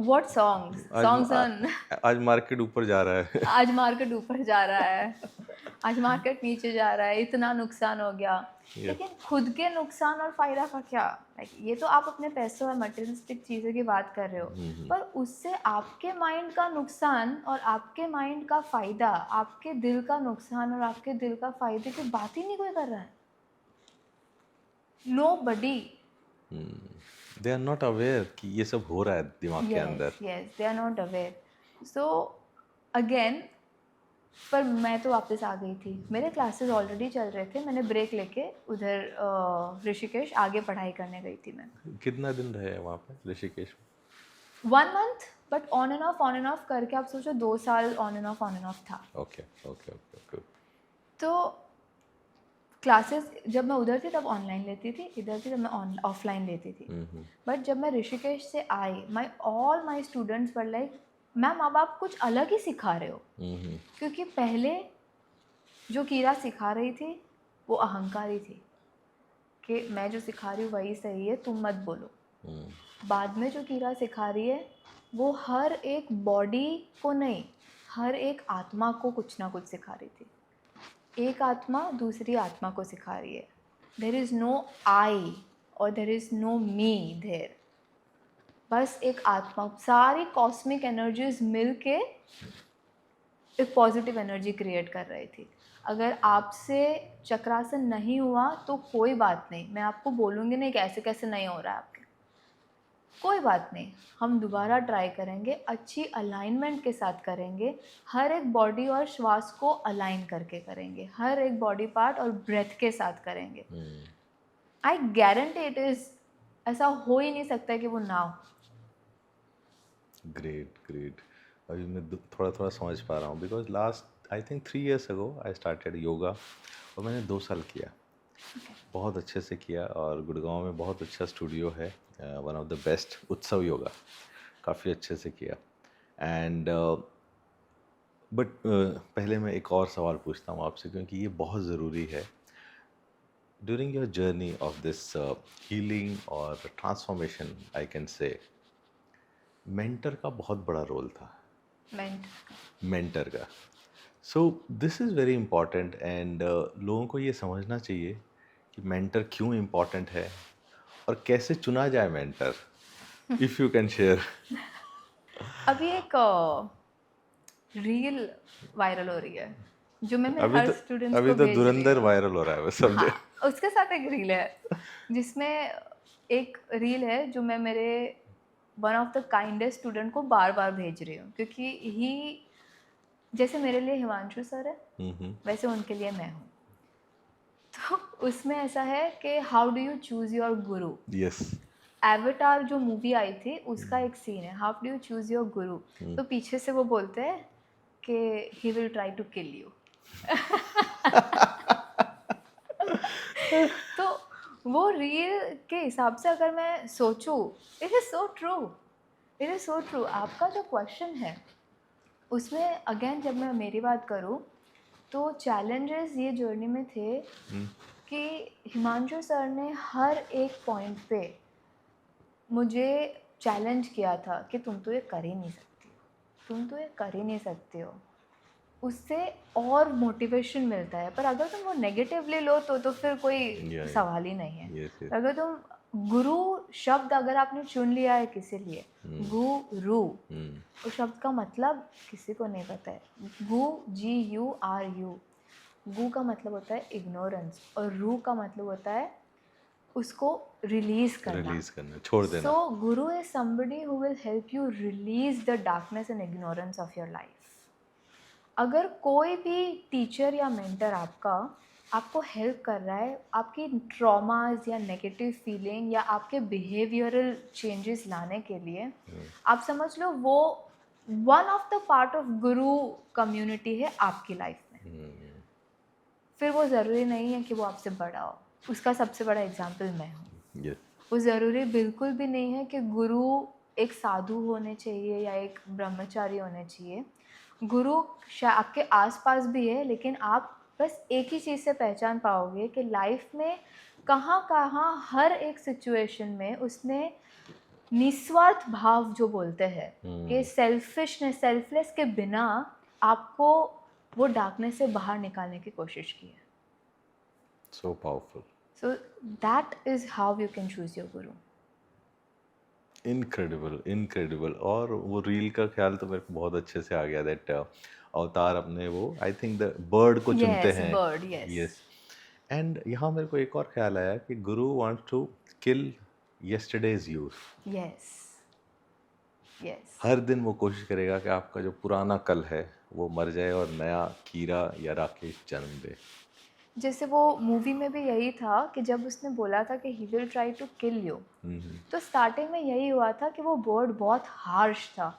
what songs? Songs on. आज मार्केट ऊपर जा रहा है. आज मार्केट ऊपर जा रहा है. आज मार्केट नीचे जा रहा है. इतना नुकसान हो गया. लेकिन खुद के नुकसान और फायदा का क्या? ये तो आप अपने पैसों और मटेरियलिस्टिक चीज़ों की बात कर रहे हो, पर उससे आपके माइंड का नुकसान और आपके माइंड का फ़ायदा, आपके दिल का नुकसान और आपके दिल का फ़ायदे की बात ही नहीं कोई कर रहा है. Nobody. They are not aware कि ये सब हो रहा है दिमाग के अंदर. Yes, they are not aware. So again, पर मैं तो वापस आ गई थी, मेरे क्लासेस ऑलरेडी चल रहे थे, मैंने ब्रेक लेके उधर ऋषिकेश आगे पढ़ाई करने गई थी मैं। कितना दिन रहे वहाँ पे ऋषिकेश में? 1 month, but on end of करके आप सोचो 2 साल ऑन एंड ऑफ था। Okay okay okay okay. तो क्लासेस जब मैं उधर थी तब ऑनलाइन लेती थी, इधर थी तब मैं ऑफलाइन लेती थी। बट जब मैं ऋषिकेश से आई, all my students were like, ma'am अब आप कुछ अलग ही सिखा रहे हो। क्योंकि पहले जो कीरा सिखा रही थी वो अहंकारी थी कि मैं जो सिखा रही हूँ वही सही है, तुम मत बोलो। बाद में जो कीरा सिखा रही है वो हर एक बॉडी को नहीं, हर एक आत्मा को कुछ ना कुछ सिखा रही थी। एक आत्मा दूसरी आत्मा को सिखा रही है। देयर इज़ नो आई और there is no me there. बस एक आत्मा, सारी कॉस्मिक एनर्जीज मिल के एक पॉजिटिव एनर्जी क्रिएट कर रही थी। अगर आपसे चक्रासन नहीं हुआ तो कोई बात नहीं, मैं आपको बोलूँगी नहीं कि ऐसे कैसे नहीं हो रहा है आपके, कोई बात नहीं, हम दोबारा ट्राई करेंगे, अच्छी अलाइनमेंट के साथ करेंगे, हर एक बॉडी और श्वास को अलाइन करके करेंगे, हर एक बॉडी पार्ट और ब्रेथ के साथ करेंगे। आई गारंटी इट इज़, ऐसा हो ही नहीं सकता कि वो ना हो। Great great. अभी मैं थोड़ा थोड़ा समझ पा रहा हूँ, because last I think 3 years ago I started yoga और मैंने 2 साल किया। बहुत अच्छे से किया और गुड़गांव में बहुत अच्छा स्टूडियो है, वन ऑफ द बेस्ट, उत्सव योगा, काफ़ी अच्छे से किया। एंड बट पहले मैं एक और सवाल पूछता हूँ आपसे, क्योंकि ये बहुत ज़रूरी है। During your journey of this healing और transformation, I can say mentor का बहुत बड़ा रोल था, मेंटर का। So this is very important and लोगों को ये समझना चाहिए कि मेंटर क्यों इम्पॉर्टेंट है और कैसे चुना जाए mentor, if you can share. अभी एक रील वायरल हो रही है जो मैं मेरे हर स्टूडेंट्स को अभी तो भेज रही धुरंधर हूँ। वायरल हो रहा है, बस समझे। हाँ, उसके साथ एक रील है जिसमें एक रील है जो मैं मेरे one of the kindest student को बार बार भेज रही हूँ, क्योंकि ही, जैसे मेरे लिए हिमांशु सर है वैसे उनके लिए मैं हूँ। तो उसमें ऐसा है कि how do you choose your guru. Yes. Avatar जो मूवी आई थी उसका एक सीन है, how do you choose your guru. तो पीछे से वो बोलते हैं कि he will try to kill you. तो वो रील के हिसाब से अगर मैं सोचूं, it is so true, it is so true. आपका जो क्वेश्चन है उसमें अगेन जब मैं मेरी बात करूं तो चैलेंजेस ये जर्नी में थे कि हिमांशु सर ने हर एक पॉइंट पे मुझे चैलेंज किया था कि तुम तो ये कर ही नहीं सकती, तुम तो ये कर ही नहीं सकते हो। उससे और मोटिवेशन मिलता है। पर अगर तुम वो नेगेटिवली लो तो फिर कोई सवाल ही नहीं है। अगर तुम गुरु शब्द अगर आपने चुन लिया है किसी लिए, गुरु, उस शब्द का मतलब किसी को नहीं पता है। GURU, गु का मतलब होता है इग्नोरेंस और रू का मतलब होता है उसको रिलीज करना, छोड़ देना। सो गुरु is somebody who will help you release the darkness and ignorance of your life. अगर कोई भी टीचर या मेंटर आपको हेल्प कर रहा है आपकी ट्रॉमास या नेगेटिव फीलिंग या आपके बिहेवियरल चेंजेस लाने के लिए, आप समझ लो वो one of the part of Guru community है आपकी लाइफ में। फिर वो ज़रूरी नहीं है कि वो आपसे बड़ा हो। उसका सबसे बड़ा एग्जाम्पल मैं हूँ। वो ज़रूरी बिल्कुल भी नहीं है कि गुरु एक साधु होने चाहिए या एक ब्रह्मचारी होने चाहिए। गुरु आपके आसपास भी है, लेकिन आप बस एक ही चीज़ से पहचान पाओगे कि लाइफ में कहाँ कहाँ हर एक सिचुएशन में उसने निस्वार्थ भाव जो बोलते हैं कि सेल्फलेस के बिना आपको वो डार्कनेस से बाहर निकालने की कोशिश की है। So powerful. So that is how you can choose your guru. Incredible. और वो रील का ख्याल तो मेरे को बहुत अच्छे से आ गया, दैट अवतार अपने वो आई थिंक द बर्ड को चुनते हैं। Bird, yes. एंड यहाँ मेरे को एक और ख्याल आया कि guru wants to kill yesterday's you. Yes. हर दिन वो कोशिश करेगा कि आपका जो पुराना कल है वो मर जाए और नया कीरा या राकेश जन्म दे? जैसे वो मूवी में भी यही था कि जब उसने बोला था कि he will try to kill you, hmm, तो स्टार्टिंग में यही हुआ था कि वो बर्ड बहुत हार्श था।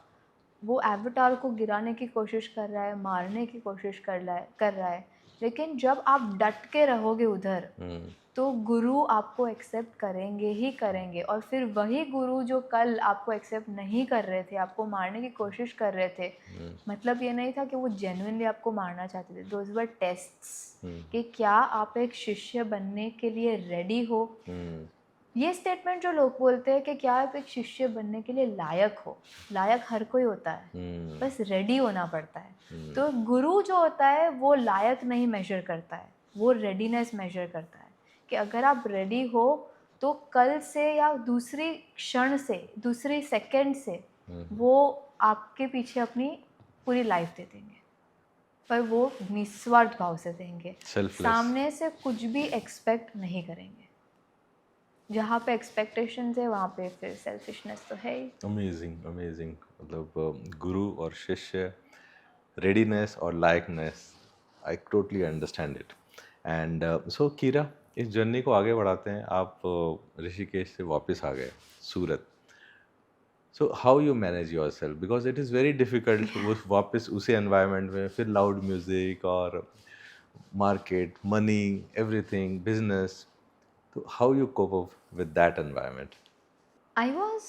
वो एवतार को गिराने की कोशिश कर रहा है, मारने की कोशिश कर रहा है। लेकिन जब आप डट के रहोगे उधर, हम्म, तो गुरु आपको एक्सेप्ट करेंगे ही करेंगे। और फिर वही गुरु जो कल आपको एक्सेप्ट नहीं कर रहे थे, आपको मारने की कोशिश कर रहे थे, हम्म, मतलब ये नहीं था कि वो जेन्युइनली आपको मारना चाहते थे। दोज वर टेस्ट्स हम्म, कि क्या आप एक शिष्य बनने के लिए रेडी हो। हम्म, ये स्टेटमेंट जो लोग बोलते हैं कि क्या आप एक शिष्य बनने के लिए लायक हो, लायक हर कोई होता है, हम्म, बस रेडी होना पड़ता है। हम्म, तो गुरु जो होता है वो लायक नहीं मेजर करता है, वो रेडीनेस मेजर करता है कि अगर आप रेडी हो तो कल से या दूसरी क्षण से, दूसरी सेकंड से हम्म, वो आपके पीछे अपनी पूरी लाइफ दे देंगे, पर वो निस्वार्थ भाव से देंगे, सेल्फलेस। सामने से कुछ भी एक्सपेक्ट नहीं करेंगे। जहाँ पे एक्सपेक्टेशंस है वहाँ पे फिर सेल्फिशनेस तो है ही। Amazing, amazing. मतलब गुरु और शिष्य, रेडीनेस और लायकनेस, I totally understand it. And so Kira, इस जर्नी को आगे बढ़ाते हैं। आप ऋषिकेश से वापस आ गए Surat. So how you manage yourself, because it is very difficult वो वापस उसी एनवायरनमेंट में, फिर लाउड म्यूजिक और मार्केट, मनी, एवरीथिंग, बिजनेस। तो how you cope up with that environment? I was,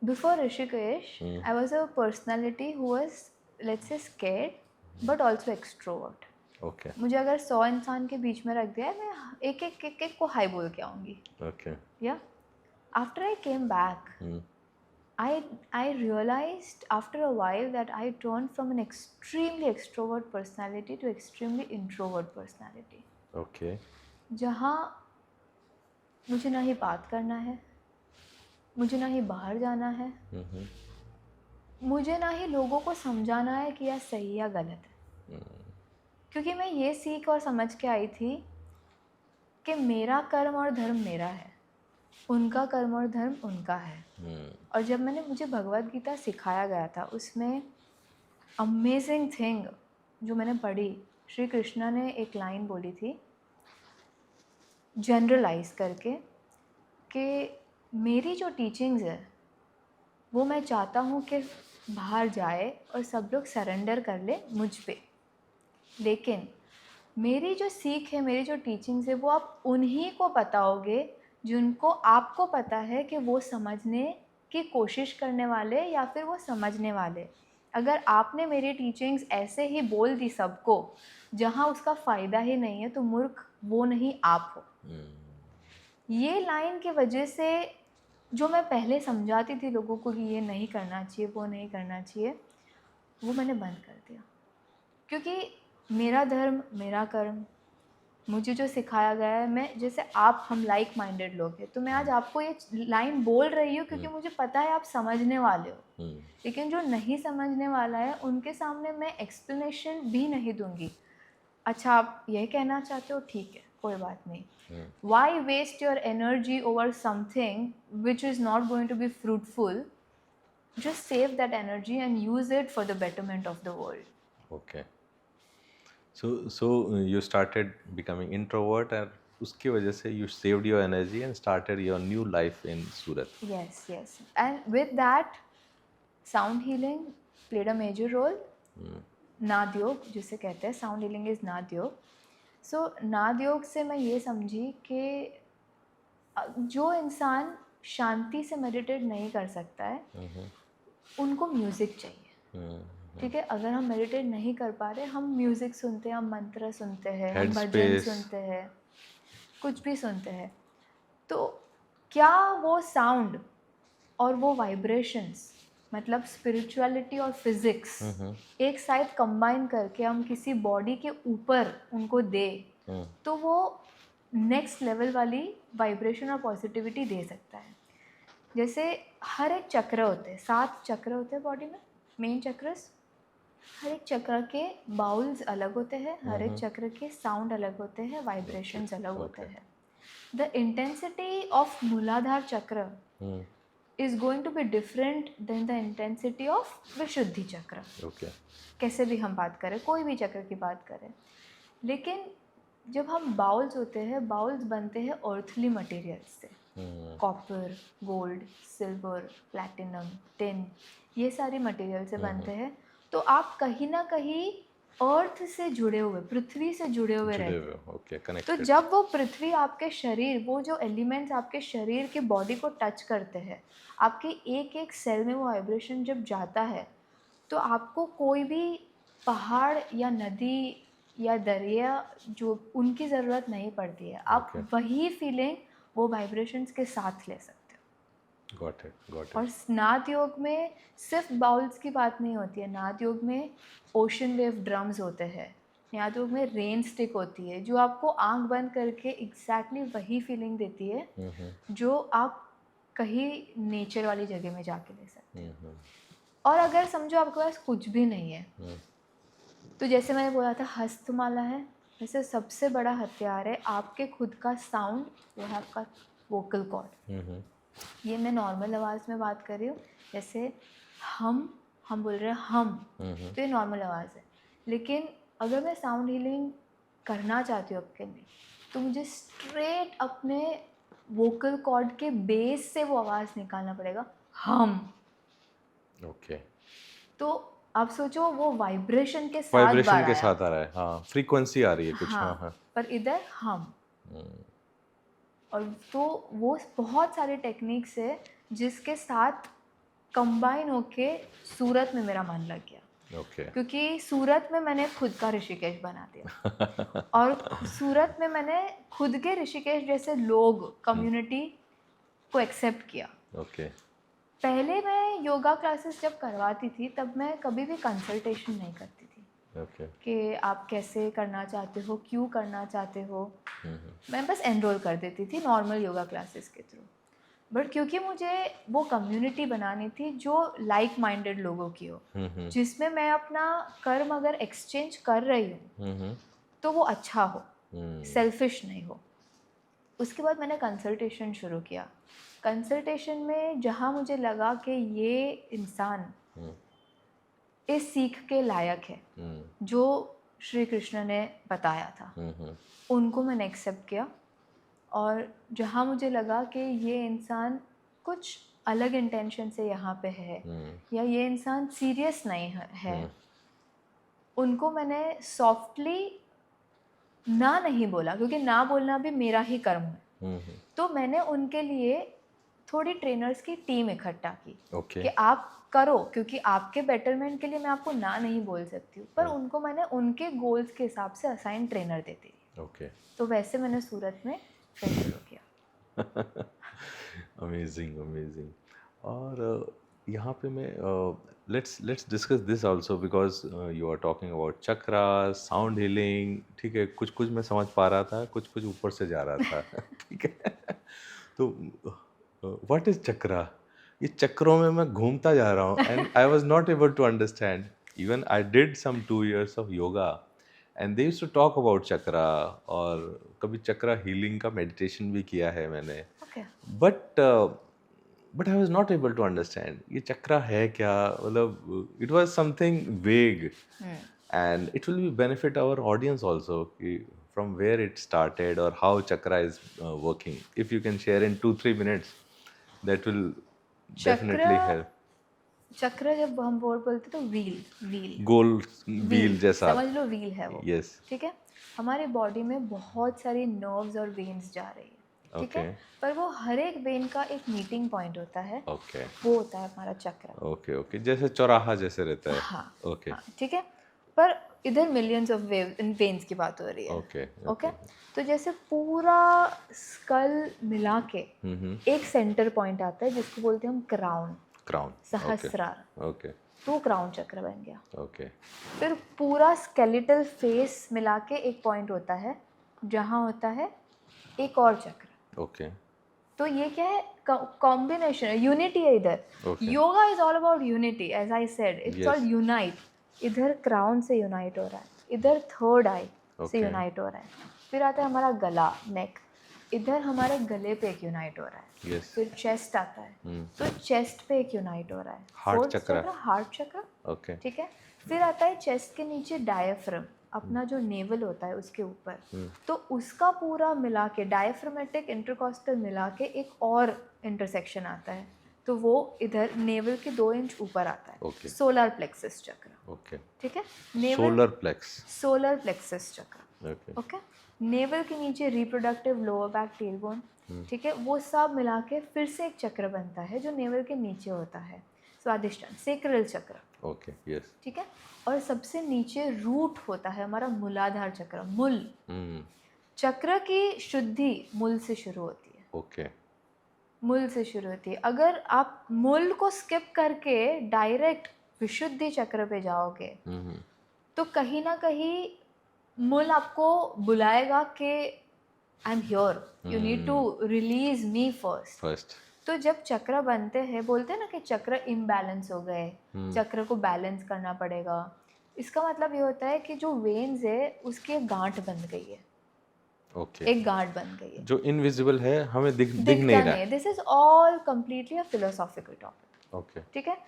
before Rishikesh, I was a personality who was, let's say, scared but also extrovert. Okay, मुझे अगर 100 इंसान के बीच में रख दिया है, मैं एक को हाई बोल के आऊँगी। ओके, या after I came back, I realized after a while that I turned from an extremely extrovert personality to extremely introvert personality. Okay, जहाँ मुझे ना ही बात करना है, मुझे ना ही बाहर जाना है, मुझे ना ही लोगों को समझाना है कि यह सही या गलत है। क्योंकि मैं ये सीख और समझ के आई थी कि मेरा कर्म और धर्म मेरा है, उनका कर्म और धर्म उनका है। और जब मुझे भगवत गीता सिखाया गया था, उसमें अमेजिंग थिंग जो मैंने पढ़ी, श्री कृष्णा ने एक लाइन बोली थी जनरलाइज करके कि मेरी जो टीचिंग्स है वो मैं चाहता हूँ कि बाहर जाए और सब लोग सरेंडर कर ले मुझ पे। लेकिन मेरी जो सीख है, मेरी जो टीचिंग्स है, वो आप उन्हीं को बताओगे जिनको आपको पता है कि वो समझने की कोशिश करने वाले या फिर वो समझने वाले। अगर आपने मेरी टीचिंग्स ऐसे ही बोल दी सबको जहाँ उसका फ़ायदा ही नहीं है, तो मूर्ख वो नहीं आप हो। ये लाइन की वजह से जो मैं पहले समझाती थी लोगों को कि ये नहीं करना चाहिए, वो नहीं करना चाहिए, वो मैंने बंद कर दिया। क्योंकि मेरा धर्म मेरा कर्म, मुझे जो सिखाया गया है, मैं जैसे आप, हम लाइक माइंडेड लोग हैं, तो मैं आज आपको ये लाइन बोल रही हूँ क्योंकि मुझे पता है आप समझने वाले हो। लेकिन जो नहीं समझने वाला है उनके सामने मैं एक्सप्लेनेशन भी नहीं दूंगी। अच्छा आप यही कहना चाहते हो, ठीक है, कोई बात नहीं। Why waste your energy over something which is not going to be fruitful? Just save that energy and use it for the betterment of the world. Okay. So you started becoming introvert, and उसकी वजह से you saved your energy and started your new life in Surat. Yes, yes. And with that, sound healing played a major role. नाद योग जिसे कहते हैं, sound healing is नाद योग। सो नाद योग से मैं ये समझी कि जो इंसान शांति से मेडिटेट नहीं कर सकता है उनको म्यूज़िक चाहिए। ठीक है, अगर हम मेडिटेट नहीं कर पा रहे, हम म्यूज़िक सुनते हैं, हम मंत्र सुनते हैं, हम भजन Headspace. सुनते हैं, कुछ भी सुनते हैं, तो क्या वो साउंड और वो वाइब्रेशंस, मतलब स्पिरिचुअलिटी और फिजिक्स एक साथ कंबाइन करके हम किसी बॉडी के ऊपर उनको दे, तो वो नेक्स्ट लेवल वाली वाइब्रेशन और पॉजिटिविटी दे सकता है। जैसे हर एक चक्र होते हैं, 7 चक्र होते हैं बॉडी में, मेन चक्रस। हर एक चक्र के बाउल्स अलग होते हैं, हर एक चक्र के साउंड अलग होते हैं, वाइब्रेशंस अलग होते हैं। द इंटेंसिटी ऑफ मूलाधार चक्र is going to be different than the intensity of विशुद्धि चक्र. Okay. कैसे भी हम बात करें, कोई भी चक्र की बात करें, लेकिन जब हम बाउल्स होते हैं, बाउल्स बनते हैं अर्थली मटेरियल्स से, copper, gold, silver, platinum, tin, ये सारी मटेरियल से बनते हैं. तो आप कहीं ना कहीं अर्थ से जुड़े हुए, पृथ्वी से जुड़े हुए रहते हैं. Okay, तो connected. जब वो पृथ्वी आपके शरीर, वो जो एलिमेंट्स आपके शरीर की बॉडी को टच करते हैं, आपके एक एक सेल में वो वाइब्रेशन जब जाता है, तो आपको कोई भी पहाड़ या नदी या दरिया जो उनकी ज़रूरत नहीं पड़ती है. आप Okay. वही फीलिंग वो वाइब्रेशंस के साथ ले सकते हो. Got it. और नाद योग में सिर्फ बाउल्स की बात नहीं होती है. नाद योग में ओशन वेव ड्रम्स होते हैं. नाद योग में रेन स्टिक होती है जो आपको आंख बंद करके एग्जैक्टली वही फीलिंग देती है जो आप कहीं नेचर वाली जगह में जाके ले सकते हैं. और अगर समझो आपके पास कुछ भी नहीं है, तो जैसे मैंने बोला था हस्तमाला है, वैसे सबसे बड़ा हथियार है आपके खुद का साउंड, वो है आपका वोकल कॉर्ड. ये मैं नॉर्मल आवाज़ में बात कर रही हूँ. जैसे हम बोल रहे हैं हम, तो ये नॉर्मल आवाज़ है. लेकिन अगर मैं साउंड हीलिंग करना चाहती हूँ आपके लिए, तो मुझे स्ट्रेट अपने वोकल कॉर्ड के बेस से वो आवाज़ निकालना पड़ेगा, हम. Okay. तो आप सोचो वो वाइब्रेशन के साथ वाइब्रेशन बाहर के आया. साथ आ रहा है. हाँ, फ्रीक्वेंसी आ रही है कुछ. हाँ, हाँ. पर इधर हम. और तो वो बहुत सारे टेक्निक्स है जिसके साथ कंबाइन होके सूरत में मेरा मन लग गया. Okay. क्योंकि सूरत में मैंने खुद का ऋषिकेश बना दिया. और सूरत में मैंने खुद के ऋषिकेश जैसे लोग, कम्युनिटी को एक्सेप्ट किया. Okay. पहले मैं योगा क्लासेस जब करवाती थी तब मैं कभी भी कंसल्टेशन नहीं करती थी Okay. कि आप कैसे करना चाहते हो, क्यों करना चाहते हो. मैं बस एनरोल कर देती थी नॉर्मल योगा क्लासेस के थ्रू. बट क्योंकि मुझे वो कम्युनिटी बनानी थी जो लाइक माइंडेड लोगों की हो, जिसमें मैं अपना कर्म अगर एक्सचेंज कर रही हूँ तो वो अच्छा हो, सेल्फिश नहीं हो. उसके बाद मैंने कंसल्टेशन शुरू किया. कंसल्टेशन में जहाँ मुझे लगा कि ये इंसान इस सीख के लायक है जो श्री कृष्ण ने बताया था, उनको मैंने एक्सेप्ट किया. और जहाँ मुझे लगा कि ये इंसान कुछ अलग इंटेंशन से यहाँ पे है या ये इंसान सीरियस नहीं है, उनको मैंने सॉफ्टली ना नहीं बोला, क्योंकि ना बोलना भी मेरा ही कर्म है. तो मैंने उनके लिए थोड़ी ट्रेनर्स की टीम इकट्ठा की. Okay. कि आप करो, क्योंकि आपके बेटरमेंट के लिए मैं आपको ना नहीं बोल सकती हूँ, पर उनको मैंने उनके गोल्स के हिसाब से असाइन ट्रेनर देती थी. Okay. तो वैसे मैंने सूरत में फिर शुरू किया. Amazing. और यहाँ पे मैं let's discuss this also because you are talking about chakras, sound healing. ठीक है, कुछ मैं समझ पा रहा था, कुछ ऊपर से जा रहा था. ठीक है. तो what is chakra? ये चक्रों में मैं घूमता जा रहा हूँ and I was not able to understand. Even I did some 2 years of yoga and they used to talk about chakra, और कभी चक्रा हीलिंग का मेडिटेशन भी किया है मैंने. Okay. But I was not able to understand ये चक्रा है क्या, मतलब it was something vague. And it will be benefit our audience also कि from where it started or how chakra is working. If you can share in 2-3 minutes, that will definitely help. चक्र जब हम बोलते तो wheel गोल wheel जैसा समझ लो, wheel है वो. Yes. ठीक है. हमारे बॉडी में बहुत सारी नर्व्स और वेन्स जा रही है. ठीक है. पर वो हर एक वेन का एक मीटिंग पॉइंट होता है. Okay. वो होता है हमारा चक्र. Okay. जैसे चौराहा जैसे रहता है. हाँ. Okay. हाँ, ठीक है. पर इधर मिलियंस ऑफ वेन्स की बात हो रही है. Okay. तो जैसे पूरा स्कल मिला के एक सेंटर पॉइंट आता है जिसको बोलते हैं हम क्राउन. सहस्रार. Okay. तो क्राउन चक्र बन गया. Okay. फिर पूरा स्केलेटल फेस मिला के एक पॉइंट होता है जहाँ होता है एक और चक्र. Okay. तो ये क्या है, कॉम्बिनेशन है, यूनिटी है इधर. Okay. Yoga is all about unity, as I said, it's all Yes. Unite. इधर क्राउन से यूनाइट हो रहा है, इधर थर्ड आई से Okay. यूनाइट हो रहा है. फिर आता है हमारा गला, नेक, इधर हमारे गले पे एक यूनाइट हो रहा है, यस फिर चेस्ट आता है तो चेस्ट पे एक यूनाइट हो रहा है, Heart फोर्थ chakra. चक्र हार्ट चक्र, ओके ठीक है। फिर आता है चेस्ट के नीचे डायफ्रम, अपना जो नेवल होता है उसके ऊपर, तो उसका पूरा मिला के डायफ्रामेटिक इंटरकॉस्टल मिला के एक और इंटरसेक्शन आता है, तो वो इधर नेवल के 2 इंच ऊपर आता है, Okay. सोलर प्लेक्सस चक्र, ओके ठीक है। सोलर प्लेक्स सोलर प्लेक्सस चक्र, ओके ओके। नेवल के नीचे reproductive lower back tail bone, ठीक है, वो सब मिला के फिर से एक चक्र बनता है जो नेवल के नीचे होता है, स्वादिष्टान सेक्रल चक्र, ओके यस ठीक है। और सबसे नीचे रूट होता है हमारा मूलाधार चक्र, मूल चक्र की शुद्धि मूल से शुरू होती है, ओके मूल से शुरू होती है। अगर आप मूल को स्किप करके डायरेक्ट विशुद्धि चक्र पे जाओगे तो कहीं ना कहीं मूल आपको बुलाएगा कि I am here, you need to release me first. First तो जब चक्र बनते हैं, बोलते हैं ना कि चक्र इम्बैलेंस हो गए, चक्र को बैलेंस करना पड़ेगा, इसका मतलब ये होता है कि जो वेन्स है उसकी एक गांठ बन गई है, ओके एक गांठ बन गई है, जो इनविजिबल है हमें दिख नहीं दिखता रहा नहीं है। This is all completely a philosophical topic, okay ठीक है,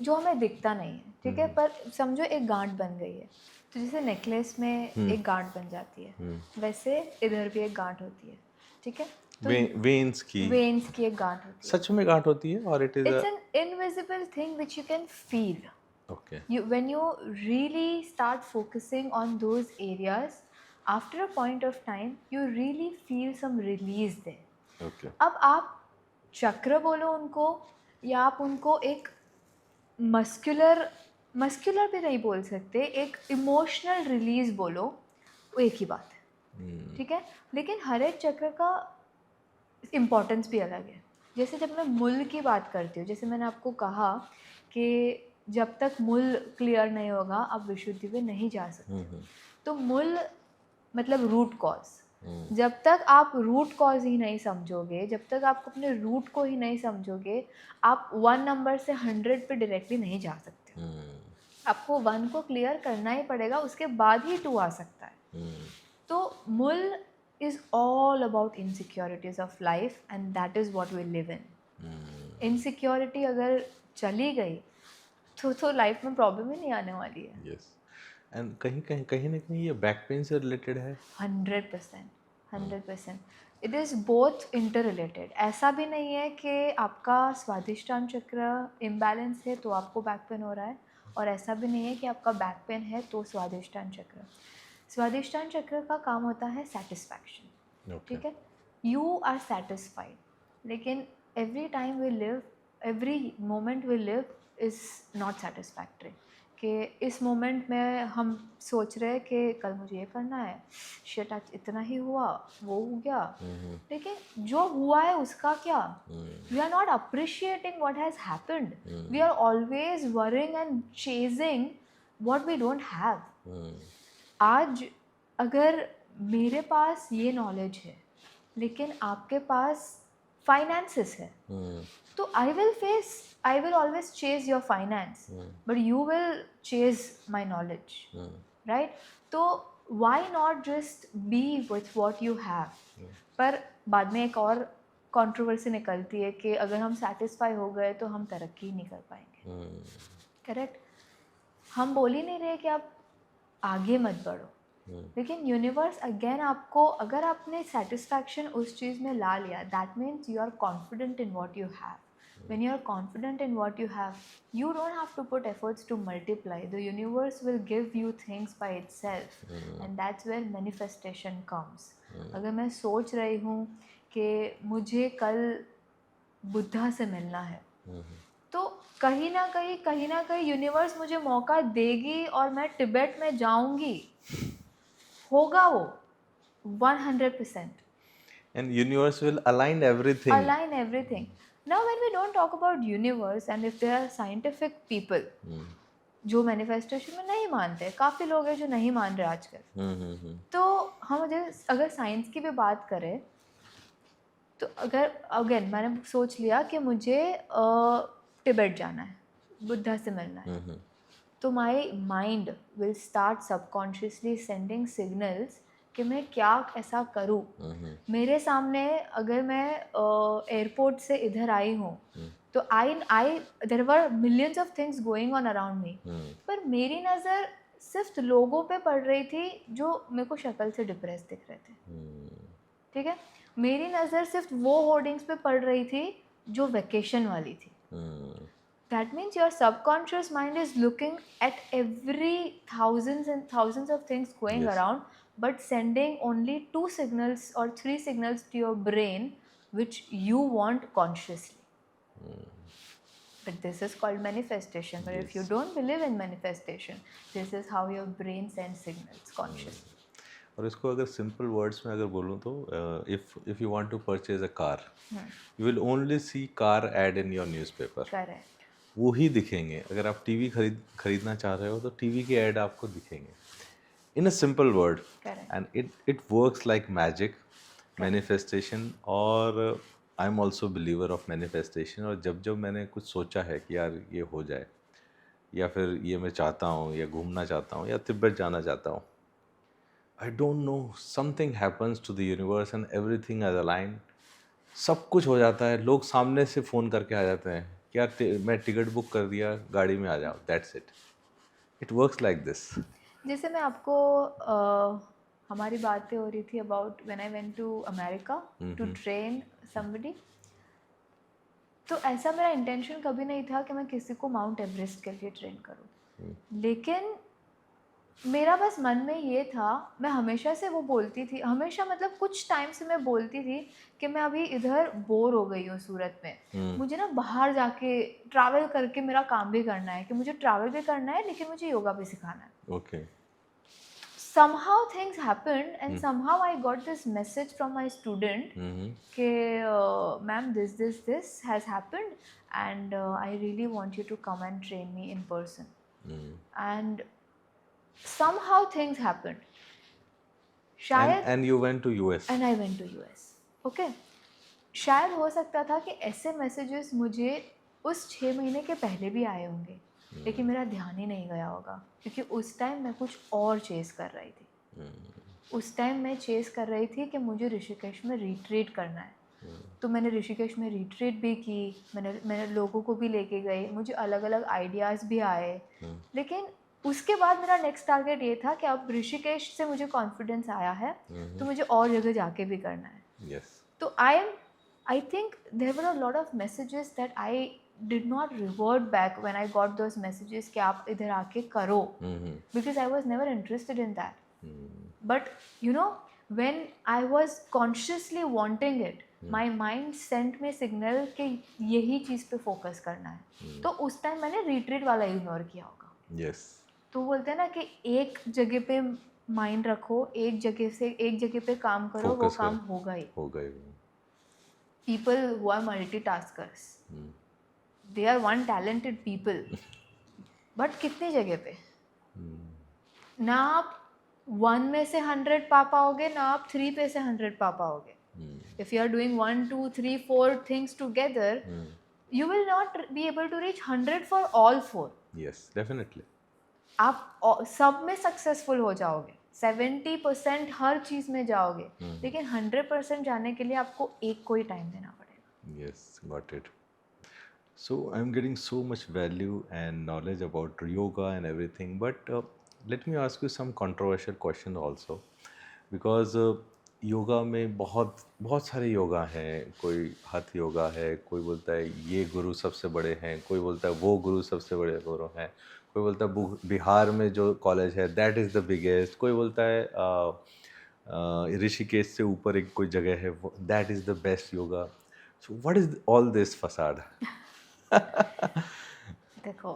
जो हमें दिखता नहीं है, ठीक है, पर समझो एक गांठ बन गई है, तो जैसे नेकलेस में एक गांठ बन जाती है, वैसे इधर भी एक गांठ होती है, ठीक है। तो वेन्स की वेन्स की एक गांठ होती है, सच में गांठ होती है और it is it's an invisible thing which you can feel. Okay When you really start focusing on those areas, after a point of time you really feel some release there. Okay अब आप चक्र बोलो उनको, या आप उनको एक muscular भी नहीं बोल सकते, एक इमोशनल रिलीज बोलो, वो एक ही बात है, ठीक है। लेकिन हर एक चक्र का इम्पोर्टेंस भी अलग है। जैसे जब मैं मूल की बात करती हूँ, जैसे मैंने आपको कहा कि जब तक मूल क्लियर नहीं होगा आप विशुद्धि में नहीं जा सकते, तो मूल मतलब रूट कॉज, जब तक आप रूट कॉज ही नहीं समझोगे, जब तक आप अपने रूट को ही नहीं समझोगे, आप 1 नंबर से 100 पे डायरेक्टली नहीं जा सकते। आपको 1 को क्लियर करना ही पड़ेगा, उसके बाद ही 2 आ सकता है। तो मूल is all about insecurities of life and that is what we live in. Insecurity अगर चली गई तो लाइफ में प्रॉब्लम ही नहीं आने वाली है। यस एंड कहीं ना कहीं ये बैक पेन से रिलेटेड है 100%। It is both inter related. ऐसा भी नहीं है कि आपका स्वादिष्टान चक्र इम्बैलेंस है तो आपको बैक पेन हो रहा है, और ऐसा भी नहीं है कि आपका बैक पेन है तो स्वादिष्टान चक्र। स्वादिष्टान चक्र का काम होता है सेटिस्फैक्शन, ठीक है, यू आर सेटिस्फाइड, लेकिन every time we live, every moment we live is not satisfactory. कि इस मोमेंट में हम सोच रहे हैं कि कल मुझे ये करना है, शिट आज इतना ही हुआ, वो हो गया, लेकिन जो हुआ है उसका क्या, we are not appreciating what has happened, we are always worrying and chasing what we don't have. आज अगर मेरे पास ये नॉलेज है लेकिन आपके पास फाइनेंसेस है, तो I will always chase your finance, but you will chase my knowledge, right. तो why not just be with what you have. पर बाद में एक और कंट्रोवर्सी निकलती है कि अगर हम सेटिस्फाई हो गए तो हम तरक्की नहीं कर पाएंगे, करेक्ट। हम बोल ही नहीं रहे कि आप आगे मत बढ़ो, लेकिन यूनिवर्स अगेन आपको, अगर आपने सेटिस्फैक्शन उस चीज़ में ला लिया, that means you are confident in what you have. When you are confident in what you have, you don't have to put efforts to multiply. The universe will give you things by itself, and that's where manifestation comes. अगर मैं सोच रही हूँ कि मुझे कल बुद्धा से मिलना है, तो कहीं ना कहीं यूनिवर्स मुझे मौका देगी और मैं तिब्बत में जाऊंगी, होगा वो 100%. and universe will align everything. Now when we don't talk about universe, and if there are scientific people जो मैनिफेस्टेशन में नहीं मानते, काफ़ी लोग हैं जो नहीं मान रहे आजकल, तो हम अगर साइंस की भी बात करें, तो अगर अगेन मैंने सोच लिया कि मुझे तिब्बत जाना है, बुद्धा से मिलना है, तो my mind will start subconsciously sending signals कि मैं क्या ऐसा करूँ। मेरे सामने अगर मैं एयरपोर्ट से इधर आई हूँ तो आई there were millions of things going on around me, पर मेरी नज़र सिर्फ लोगों पे पड़ रही थी जो मेरे को शक्ल से डिप्रेस दिख रहे थे, ठीक है। मेरी नज़र सिर्फ वो होर्डिंग्स पे पड़ रही थी जो वेकेशन वाली थी। That means your subconscious mind is looking at every thousands and thousands of things going Yes. around, but sending only 2 signals or 3 signals to your brain which you want consciously. But this is called manifestation. But if you Yes. don't believe in manifestation, this is how your brain sends signals consciously. और इसको अगर simple words में अगर बोलूँ तो if you want to purchase a car, you will only see car ad in your newspaper. Correct. वो ही दिखेंगे। अगर आप टीवी खरीदना चाह रहे हो तो टीवी के ऐड आपको दिखेंगे in a simple word, Correct. And it works like magic manifestation. और I am also believer of manifestation. और जब जब मैंने कुछ सोचा है कि यार ये हो जाए, या फिर ये मैं चाहता हूँ, या घूमना चाहता हूँ, या तिब्बत जाना चाहता हूँ, I don't know, something happens to the universe and everything as align. सब कुछ हो जाता है। लोग सामने से फ़ोन करके आ जाते हैं कि यार मैं टिकट बुक कर दिया, गाड़ी में आ जाओ, that's it. It works like this. जैसे मैं आपको हमारी बातें हो रही थी about when I went to America to train somebody, तो ऐसा मेरा इंटेंशन कभी नहीं था कि मैं किसी को माउंट एवरेस्ट के लिए ट्रेन करूं, लेकिन मेरा बस मन में ये था, मैं हमेशा से वो बोलती थी, हमेशा मतलब कुछ टाइम से मैं बोलती थी कि मैं अभी इधर बोर हो गई हूँ सूरत में, मुझे ना बाहर जाके ट्रैवल करके मेरा काम भी करना है, कि मुझे ट्रैवल भी करना है लेकिन मुझे योगा भी सिखाना है। Okay. Somehow things happened and somehow I got this message from my student कि ma'am this has happened and I really want you to come and train me in person. And somehow things happened. शायद and you went to US. and I went to US. Okay. शायद हो सकता था कि ऐसे messages मुझे उस 6 महीने के पहले भी आए होंगे, लेकिन मेरा ध्यान ही नहीं गया होगा, क्योंकि उस टाइम मैं कुछ और चेस कर रही थी। उस टाइम मैं चेस कर रही थी कि मुझे ऋषिकेश में रिट्रीट करना है, तो मैंने ऋषिकेश में रिट्रीट भी की, मैंने लोगों को भी लेके गई, मुझे अलग अलग आइडियाज़ भी आए, लेकिन उसके बाद मेरा नेक्स्ट टारगेट ये था कि अब ऋषिकेश से मुझे कॉन्फिडेंस आया है तो मुझे और जगह जाके भी करना है। यस। तो I think there were a lot of messages that I did not revert back when I got those messages कि आप इधर आके करो, because I was never interested in that. But you know, when I was consciously wanting it, my mind sent me signal कि यही चीज़ पे focus करना है, तो उस टाइम मैंने रिट्रीट वाला इग्नोर किया होगा। यस। तो बोलते हैं ना कि एक जगह पे माइंड रखो, एक जगह पे काम करो, वो काम होगा ही। People who are multitaskers, they are one talented people, but कितनी जगह पे? ना आप 1 में से 100 पा पाओगे, ना आप 3 पे से 100 पा पाओगे। If you are doing 1, 2, 3, 4 things together, you will not be able to reach 100 for all 4. Yes, definitely. आप सब में सक्सेसफुल हो जाओगे, 70% हर चीज़ में जाओगे, लेकिन 100% जाने के लिए आपको एक को ही टाइम देना पड़ेगा। Yes, got it. So I'm getting so much value and knowledge about yoga and everything, but let me ask you some controversial question also, because yoga में बहुत सारे योगा हैं। कोई हठ योगा है, कोई बोलता है ये गुरु सबसे बड़े हैं, कोई बोलता है वो गुरु सबसे बड़े गुरु हैं, कोई बोलता है बिहार में जो कॉलेज है दैट इज़ द बिगेस्ट, कोई बोलता है ऋषिकेश से ऊपर एक कोई जगह है that is the best yoga. So what is all this facade? देखो,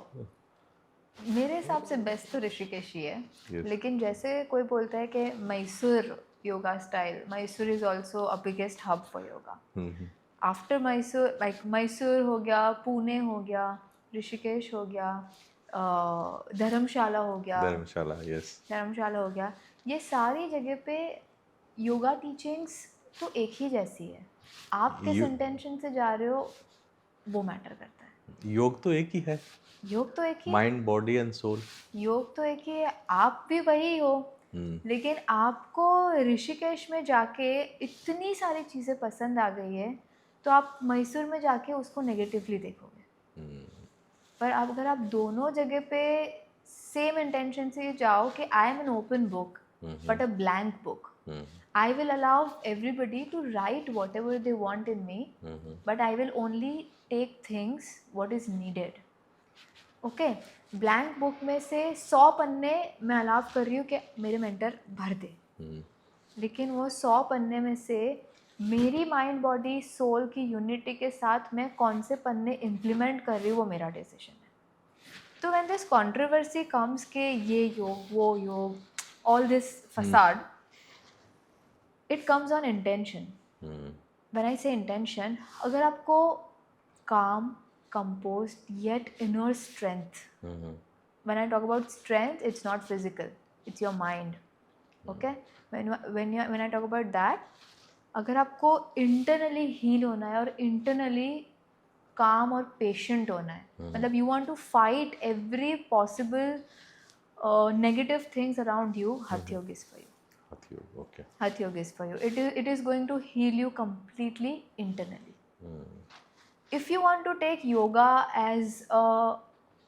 मेरे हिसाब से बेस्ट तो ऋषिकेश ही है। Yes. लेकिन जैसे कोई बोलता है कि Mysore yoga style, Mysore is also a biggest hub for yoga. After Mysore, like Mysore हो गया, पुणे हो गया, ऋषिकेश हो गया, धर्मशाला हो गया, धर्मशाला हो गया, ये सारी जगह पे योगा टीचिंग्स तो एक ही जैसी है। आप किस इंटेंशन से जा रहे हो वो मैटर करता है। योग तो एक ही है, योग तो एक ही, माइंड बॉडी एंड सोल, योग तो एक ही है। आप भी वही हो, लेकिन आपको ऋषिकेश में जाके इतनी सारी चीज़ें पसंद आ गई है तो आप मैसूर में जाके उसको नेगेटिवली देखोगे। पर अगर आप दोनों जगह पे सेम इंटेंशन से जाओ कि I M an open book but a blank book, I will allow everybody to write whatever they want in me, but I will only take things what is needed. Okay, blank book में से 100 पन्ने मैं allow कर रही हूँ कि मेरे mentor भर दे, लेकिन वो 100 पन्ने में से मेरी माइंड बॉडी सोल की यूनिटी के साथ मैं कौन से पन्ने इम्प्लीमेंट कर रही हूँ वो मेरा डिसीजन है। तो व्हेन दिस कंट्रोवर्सी कम्स के ये योग वो योग, all this facade, it comes on intention. When I से इंटेंशन, अगर आपको काम, composed yet inner strength, when I talk about strength, it's not physical, it's your mind. Okay, when I talk about that, अगर आपको internally heal होना है और internally calm और patient होना है, मतलब you want to fight every possible negative things around you, Hatha Yoga is for you. Okay. Hatha Yoga is for you. It is going to heal you completely internally. If you want to take yoga as a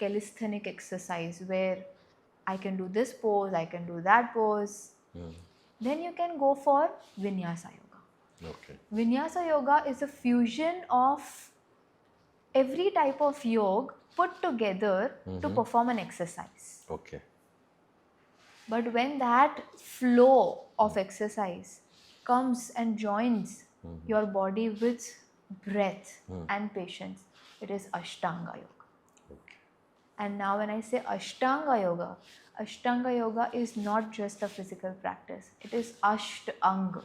calisthenic exercise where I can do this pose, I can do that pose, then you can go for Vinyasa Yoga. Okay. Vinyasa Yoga is a fusion of every type of yoga put together to perform an exercise. Okay. But when that flow of exercise comes and joins your body with breath and patience, it is Ashtanga Yoga. Okay. And now when I say Ashtanga Yoga is not just a physical practice. It is Ashtang,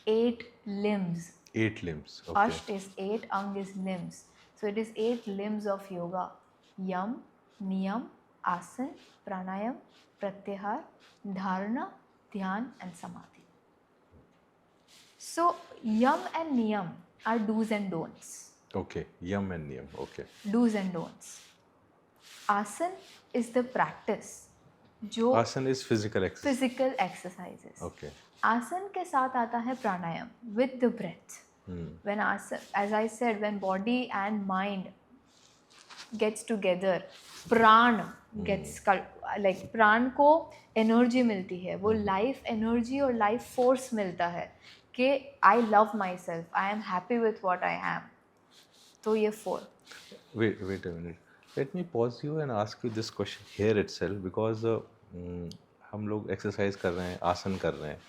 8 limbs. 8 limbs. Okay. Asht is 8, Ang is limbs. So it is 8 limbs of yoga. Yam, Niyam, Asan, Pranayam, Pratyahar, Dharana, Dhyan and Samadhi. So Yam and Niyam are do's and don'ts. Okay. Yam and Niyam. Okay. Do's and don'ts. Asan is the practice. जो Asana is physical exercise. physical exercises. Okay. आसन के साथ आता है प्राणायाम with the breath. When asan, as I said, when body and mind gets together, प्राण gets like प्राण को energy मिलती है, वो लाइफ एनर्जी और लाइफ फोर्स मिलता है कि I love my self, I am happy with what I am. तो ये 4. Wait a minute. Let me pause you and ask you this question here itself because हम लोग exercise कर रहे हैं, आसन कर रहे हैं,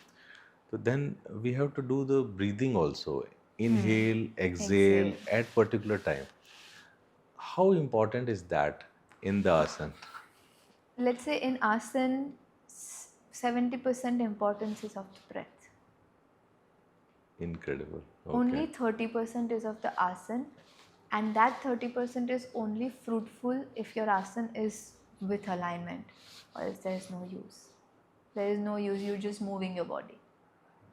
तो then we have to do the breathing also. Inhale, exhale at particular time. How important is that in the asana? Let's say in asan, 70% importance is of the breath. Incredible. Okay. Only 30% is of the asan, and that 30% is only fruitful if your asan is with alignment, or else there is no use. There is no use, you're just moving your body.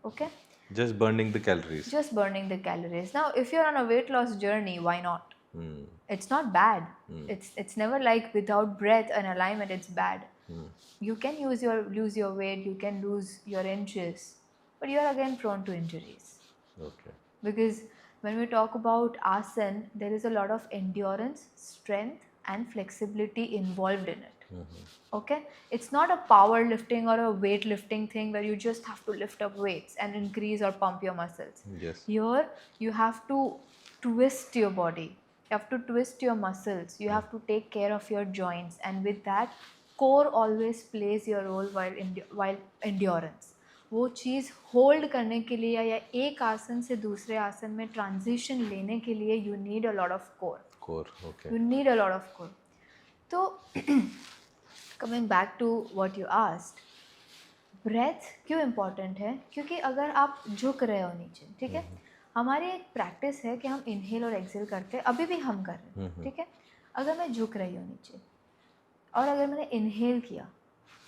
Okay? Just burning the calories. Just burning the calories. Now, if you're on a weight loss journey, why not? It's not bad. It's never like without breath and alignment, it's bad. You can lose your weight, you can lose your inches, but you're again prone to injuries. Okay. Because when we talk about asan, there is a lot of endurance, strength and flexibility involved in it. Okay? It's not a powerlifting or a weightlifting thing where you just have to lift up weights and increase or pump your muscles. Yes. Here, you have to twist your body. You have to twist your muscles. You have to take care of your joints. And with that, core always plays your role while endurance. वो चीज़ hold करने के लिए या एक आसन से दूसरे आसन में ट्रांजिशन लेने के लिए you need a lot of core. Okay. You need a lot of core. तो coming back to what you asked, breath क्यों important है? क्योंकि अगर आप झुक रहे हो नीचे, ठीक है, हमारी एक प्रैक्टिस है कि हम इनहेल और एक्सेल करते हैं, अभी भी हम कर रहे हैं, ठीक है. अगर मैं झुक रही हूँ नीचे और अगर मैंने इनहेल किया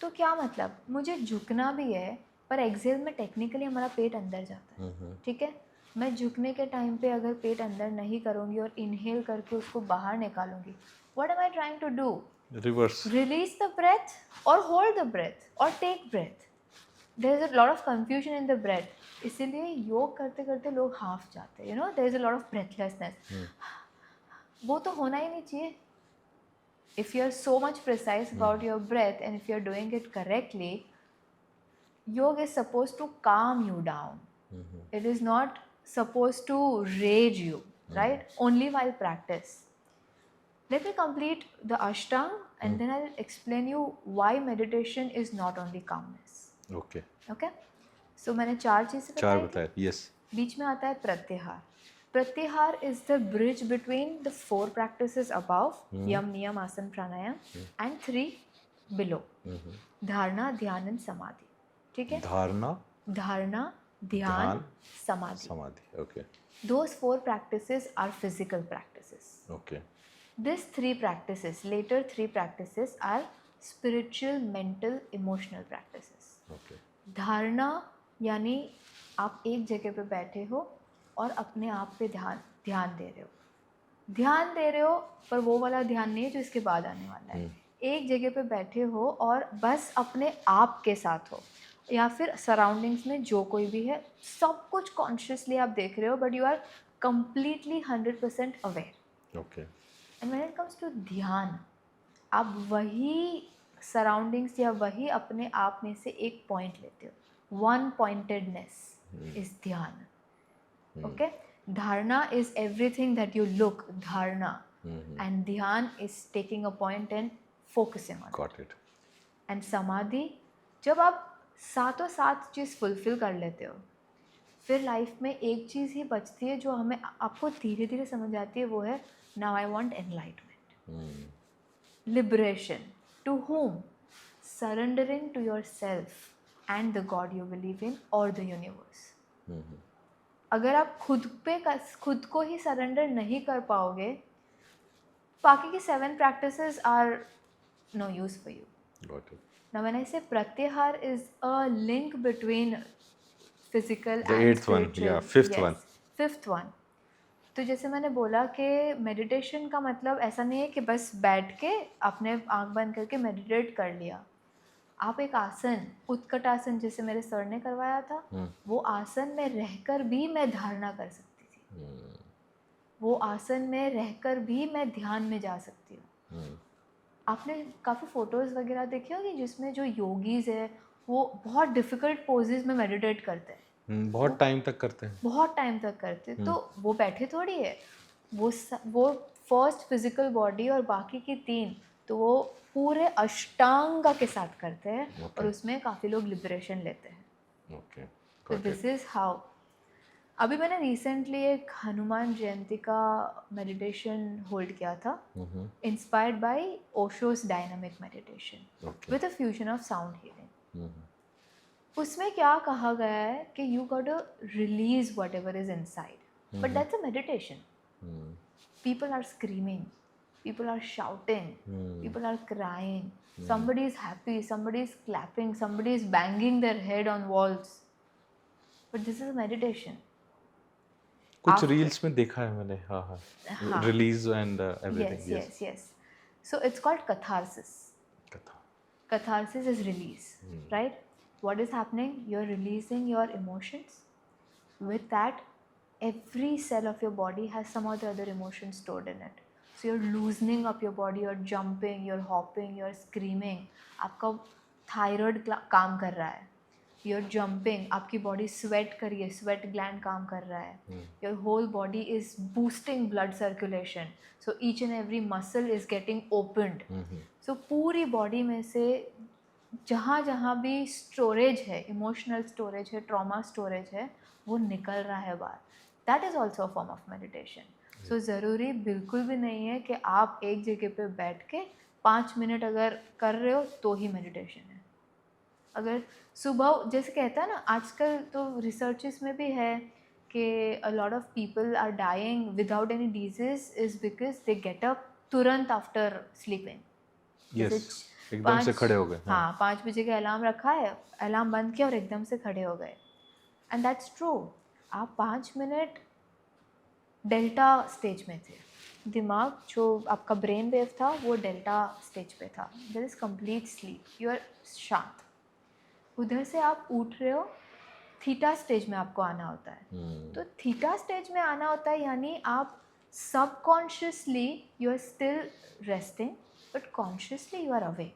तो क्या मतलब, मुझे झुकना भी है पर एक्सेल में टेक्निकली हमारा पेट अंदर जाता है, ठीक है. मैं झुकने के टाइम पे अगर पेट अंदर नहीं करूँगी और इनहेल करके उसको बाहर निकालूंगी, what am I trying to do? Reverse. Release the breath or hold the breath or take breath. There is a lot of confusion in the breath, इसीलिए योग करते करते लोग हाफ जाते हैं, you know, there is a lot of breathlessness. वो तो होना ही नहीं चाहिए. If you're so much precise about your breath and if you're doing it correctly, yoga is supposed to calm you down. It is not supposed to rage you, right? Only while practice. Let me complete the ashtang and then I'll explain you why meditation is not only calmness. Okay, Okay? So मैंने 4 चीज़ें चार बताई थी. बताए. Yes. बीच में आता है प्रत्याहार. प्रत्याहार is the bridge between the 4 practices above, yam, niyam, asan, pranayam, and 3 below. धारणा, ध्यान and समाधि. ठीक है? धारणा, धारणा, ध्यान, ध्यान, समाधि. समाधि. Okay, Those 4 practices are physical practices. Okay. These 3 practices, later 3 practices are spiritual, mental, emotional practices. Okay. धारणा यानी आप एक जगह पे बैठे हो और अपने आप पे ध्यान दे रहे हो. ध्यान दे रहे हो पर वो वाला ध्यान नहीं है जो इसके बाद आने वाला है. एक जगह पे बैठे हो और बस अपने आप के साथ हो या फिर सराउंडिंग्स में जो कोई भी है, सब कुछ कॉन्शियसली आप देख रहे हो but you are completely 100% aware. Okay. And when it comes to dhyan, आप वही सराउंडिंग्स या वही अपने आप में से एक पॉइंट लेते हो. वन पॉइंटेडनेस इज ध्यान. ओके. धारणा is everything that you look, धारणा, एंड ध्यान is taking a point and focusing on. Got it. And समाधि, जब आप सातों सात चीज़ फुलफिल कर लेते हो, फिर लाइफ में एक चीज़ ही बचती है जो हमें आपको धीरे धीरे समझ आती है, वो है now I want enlightenment, liberation. To whom? Surrendering to yourself and the God you believe in or the universe. अगर आप खुद को ही सरेंडर नहीं कर पाओगे, बाकी की 7 practices are no use for you. Got it. Now when I say pratyahar is a link between physical The and 8th one, spiritual. yeah, 5th Yes, one. 5th one. तो जैसे मैंने बोला कि मेडिटेशन का मतलब ऐसा नहीं है कि बस बैठ के अपने आंख बंद करके मेडिटेट कर लिया. आप एक आसन, उत्कट आसन जैसे मेरे सर ने करवाया था, वो आसन में रहकर भी मैं धारणा कर सकती थी. वो आसन में रहकर भी मैं ध्यान में जा सकती हूँ. आपने काफ़ी फ़ोटोज़ वगैरह देखे होंगे जिसमें जो योगीज़ है वो बहुत डिफ़िकल्ट पोजेज़ में मेडिटेट करते हैं. बहुत टाइम तक करते हैं. बहुत टाइम तक करते हैं. तो वो बैठे थोड़ी है, वो फर्स्ट फिजिकल बॉडी और बाकी की 3 तो वो पूरे अष्टांगा के साथ करते हैं. और उसमें काफ़ी लोग लिबरेशन लेते हैं. ओके. तो दिस इज़ हाउ. अभी मैंने रिसेंटली एक हनुमान जयंती का मेडिटेशन होल्ड किया था, inspired by Osho's dynamic meditation with a fusion of sound healing. उसमें क्या कहा गया है कि you got to release whatever is inside, but that's a meditation. People are screaming, people are shouting, people are crying, somebody is happy, somebody is clapping, somebody is banging their head on walls, but this is a meditation. कुछ reels में देखा है मैंने. हाँ, release and everything. Yes. So it's called catharsis. Catharsis is release, right? What is happening? You're releasing your emotions. With that, every cell of your body has some or the other emotion stored in it. So you're loosening up your body, you're jumping, you're hopping, you're screaming. आपका thyroid काम कर रहा है. You're jumping, आपकी body sweat कर रही है, sweat gland काम कर रहा है. Your whole body is boosting blood circulation. So each and every muscle is getting opened. So पूरी बॉडी में से जहाँ जहाँ भी स्टोरेज है, इमोशनल स्टोरेज है, ट्रॉमा स्टोरेज है, वो निकल रहा है बाहर. That is also a form of meditation. So ज़रूरी बिल्कुल भी नहीं है कि आप एक जगह पे बैठ के 5 मिनट अगर कर रहे हो तो ही मेडिटेशन है. अगर सुबह, जैसे कहता है ना, आजकल तो रिसर्चेस में भी है कि a lot of people are dying without any disease is because they get up तुरंत आफ्टर स्लीपिंग. यस, एकदम से खड़े हो गए. हाँ, 5 बजे का अलार्म रखा है, अलार्म बंद किया और एकदम से खड़े हो गए. And that's true. आप 5 मिनट डेल्टा स्टेज में थे. दिमाग, जो आपका ब्रेन वेव था, वो डेल्टा स्टेज पे था. There is complete sleep, you are शांत. उधर से आप उठ रहे हो, थीटा स्टेज में आपको आना होता है. तो थीटा स्टेज में आना होता है यानी आप subconsciously you are still resting but consciously you are awake.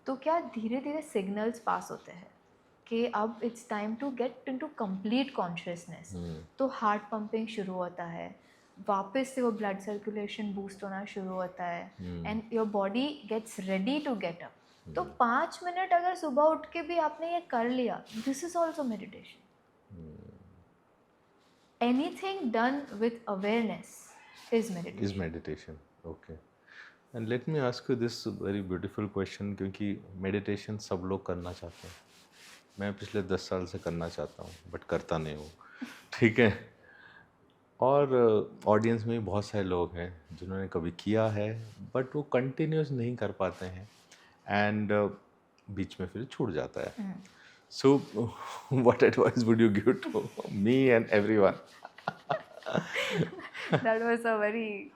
तो क्या धीरे धीरे सिग्नल्स पास होते हैं कि अब it's time to get into complete consciousness. तो हार्ट पंपिंग शुरू होता है, वापस से वो ब्लड सर्कुलेशन बूस्ट होना शुरू होता है and your body gets ready to get up. तो 5 मिनट अगर सुबह उठ के भी आपने ये कर लिया, this is also meditation. Anything done with awareness is meditation. is meditation. Okay. And let me ask you this very beautiful question, क्योंकि मेडिटेशन सब लोग करना चाहते हैं. मैं पिछले 10 साल से करना चाहता हूँ बट करता नहीं हूँ. ठीक है. और ऑडियंस में भी बहुत सारे लोग हैं जिन्होंने कभी किया है बट वो कंटिन्यूस नहीं कर पाते हैं एंड बीच में फिर छूट जाता है. So what advice would you give to me and everyone? That was a very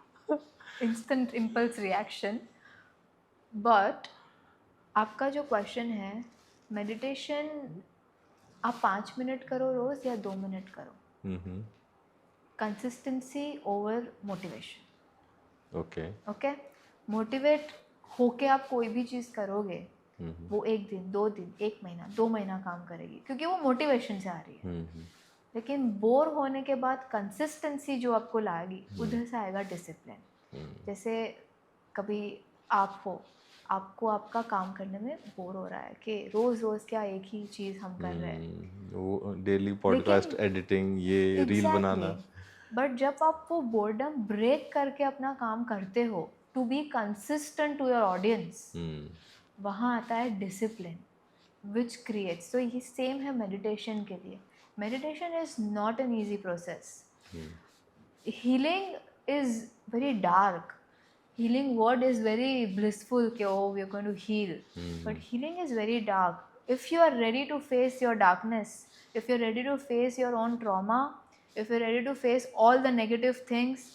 instant impulse reaction. But आपका जो क्वेश्चन है, मेडिटेशन आप 5 मिनट करो रोज या 2 मिनट करो. Consistency over motivation. Okay. Motivate होके आप कोई भी चीज़ करोगे, वो 1 दिन 2 दिन 1 महीना 2 महीना काम करेगी क्योंकि वो मोटिवेशन से आ रही है. लेकिन बोर होने के बाद कंसिस्टेंसी जो आपको लाएगी, उधर से आएगा डिसिप्लिन. जैसे कभी आप हो, आपको आपका काम करने में बोर हो रहा है कि रोज़ रोज़ क्या एक ही चीज़ हम कर रहे हैं, वो डेली पॉडकास्ट एडिटिंग, ये रील बनाना. बट जब आप वो बोर्डम ब्रेक करके अपना काम करते हो to be consistent to your audience, वहाँ आता है डिसिप्लिन विच क्रिएट्स. तो ये सेम है मेडिटेशन के लिए. Meditation is not an easy process. Healing is very dark. Healing word is very blissful कि oh we are going to heal, but healing is very dark. If you are ready to face your darkness, if you are ready to face your own trauma, if you are ready to face all the negative things,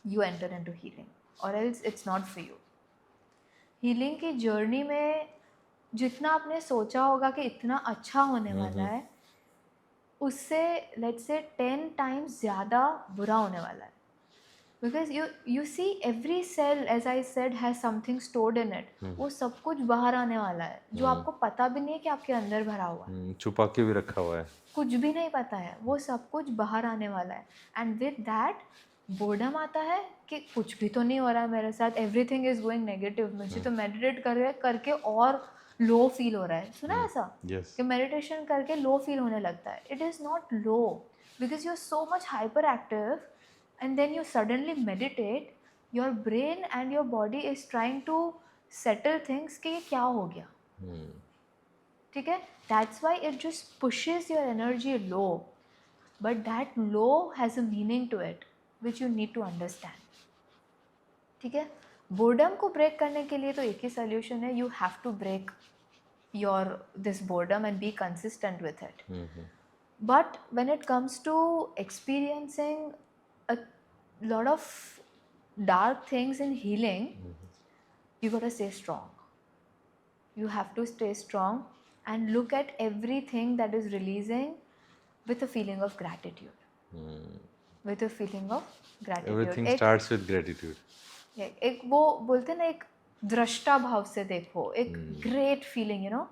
you enter into healing, or else it's not for you. Healing की journey में जितना आपने सोचा होगा कि इतना अच्छा होने वाला है, उससे let's say 10 times ज़्यादा बुरा होने वाला है. Because you see every cell, as I said, has something stored in it. वो सब कुछ बाहर आने वाला है जो आपको पता भी नहीं है कि आपके अंदर भरा हुआ है. छुपा के भी रखा हुआ है, कुछ भी नहीं पता है, वो सब कुछ बाहर आने वाला है. एंड विद दैट बोर्डम आता है कि कुछ भी तो नहीं हो रहा है मेरे साथ, एवरीथिंग इज गोइंग नेगेटिव. मुझे तो मेडिटेट करके और लो फील हो रहा है. सुना ऐसा कि मेडिटेशन करके लो फील होने लगता है. It is not low, because you are so much hyperactive. And then you suddenly meditate, your brain and your body is trying to settle things कि ये क्या हो गया. ठीक है. That's why it just pushes your energy low, but that low has a meaning to it which you need to understand. ठीक है. Boredom को ब्रेक करने के लिए तो एक ही सोल्यूशन है, you have to break your this boredom and be consistent with it. But when it comes to experiencing a lot of dark things in healing, you got to stay strong. You have to stay strong and look at everything that is releasing with a feeling of gratitude. With a feeling of gratitude. Everything starts with gratitude. एक वो बोलते हैं ना, एक दृष्टा भाव से देखो, एक great feeling, you know.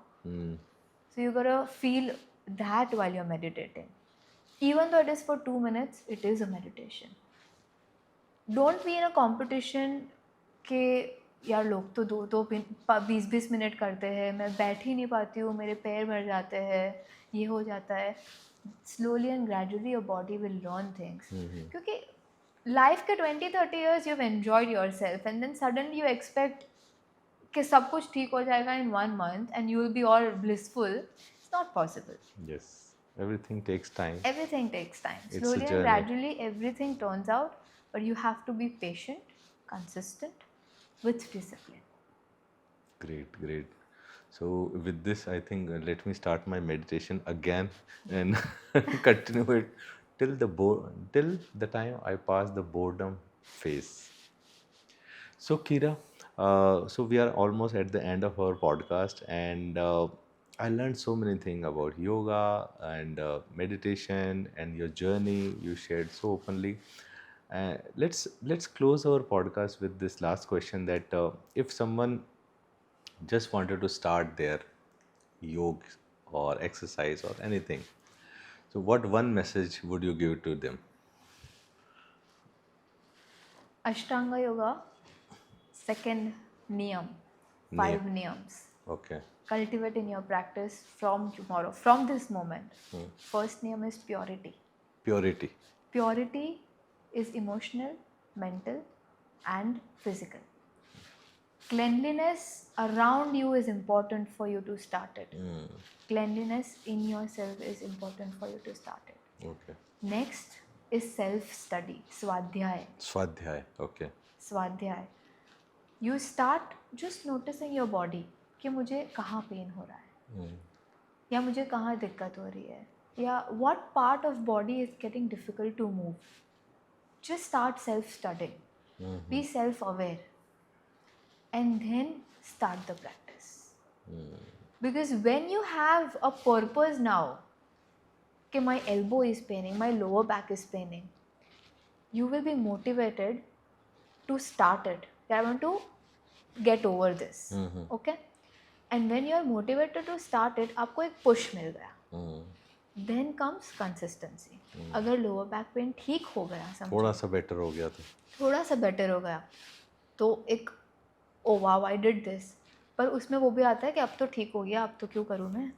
So you got to feel that while you're meditating. Even though it is for 2 minutes, it is a meditation. Don't be in a competition कि यार लोग तो 20-20 मिनट करते हैं, मैं बैठ ही नहीं पाती हूँ, मेरे पैर भर जाते हैं, ये हो जाता है. Slowly and gradually your body will learn things. क्योंकि लाइफ के 20-30 years you have enjoyed yourself and then suddenly you expect कि सब कुछ ठीक हो जाएगा in 1 month and you will be all blissful. It's not possible. Yes, everything takes time. Everything takes time. It's a Slowly and journey. gradually everything turns out. But you have to be patient, consistent, with discipline. Great. So with this, I think let me start my meditation again and continue it till the time I pass the boredom phase. So Kira, so we are almost at the end of our podcast, and I learned so many things about yoga and meditation and your journey you shared so openly. Let's close our podcast with this last question that if someone just wanted to start their yoga or exercise or anything, so what one message would you give to them? Ashtanga Yoga, second niyam, Name. 5 niyams. Okay. Cultivate in your practice from tomorrow, from this moment. First niyam is purity. Purity. Purity is emotional, mental, and physical. Cleanliness around you is important for you to start it. Cleanliness in yourself is important for you to start it. Okay. Next is self-study, Swadhyay. Swadhyay. Okay. Swadhyay. You start just noticing your body कि मुझे कहाँ pen हो रहा है या मुझे कहाँ दिक्कत हो रही है या what part of body is getting difficult to move. Just start self-studying. Be self-aware. And then start the practice. Because when you have a purpose now, कि my elbow is paining, my lower back is paining, you will be motivated to start it. I want to get over this. Okay? And when you are motivated to start it, आपको एक push मिल गया. Then comes consistency. अगर lower back pain ठीक हो गया, समझो, थोड़ा सा बेटर हो गया तो थोड़ा सा बेटर हो गया तो एक ओ वाव आई डिड दिस, पर उसमें वो भी आता है कि अब तो ठीक हो गया, अब तो क्यों करूँ मैं.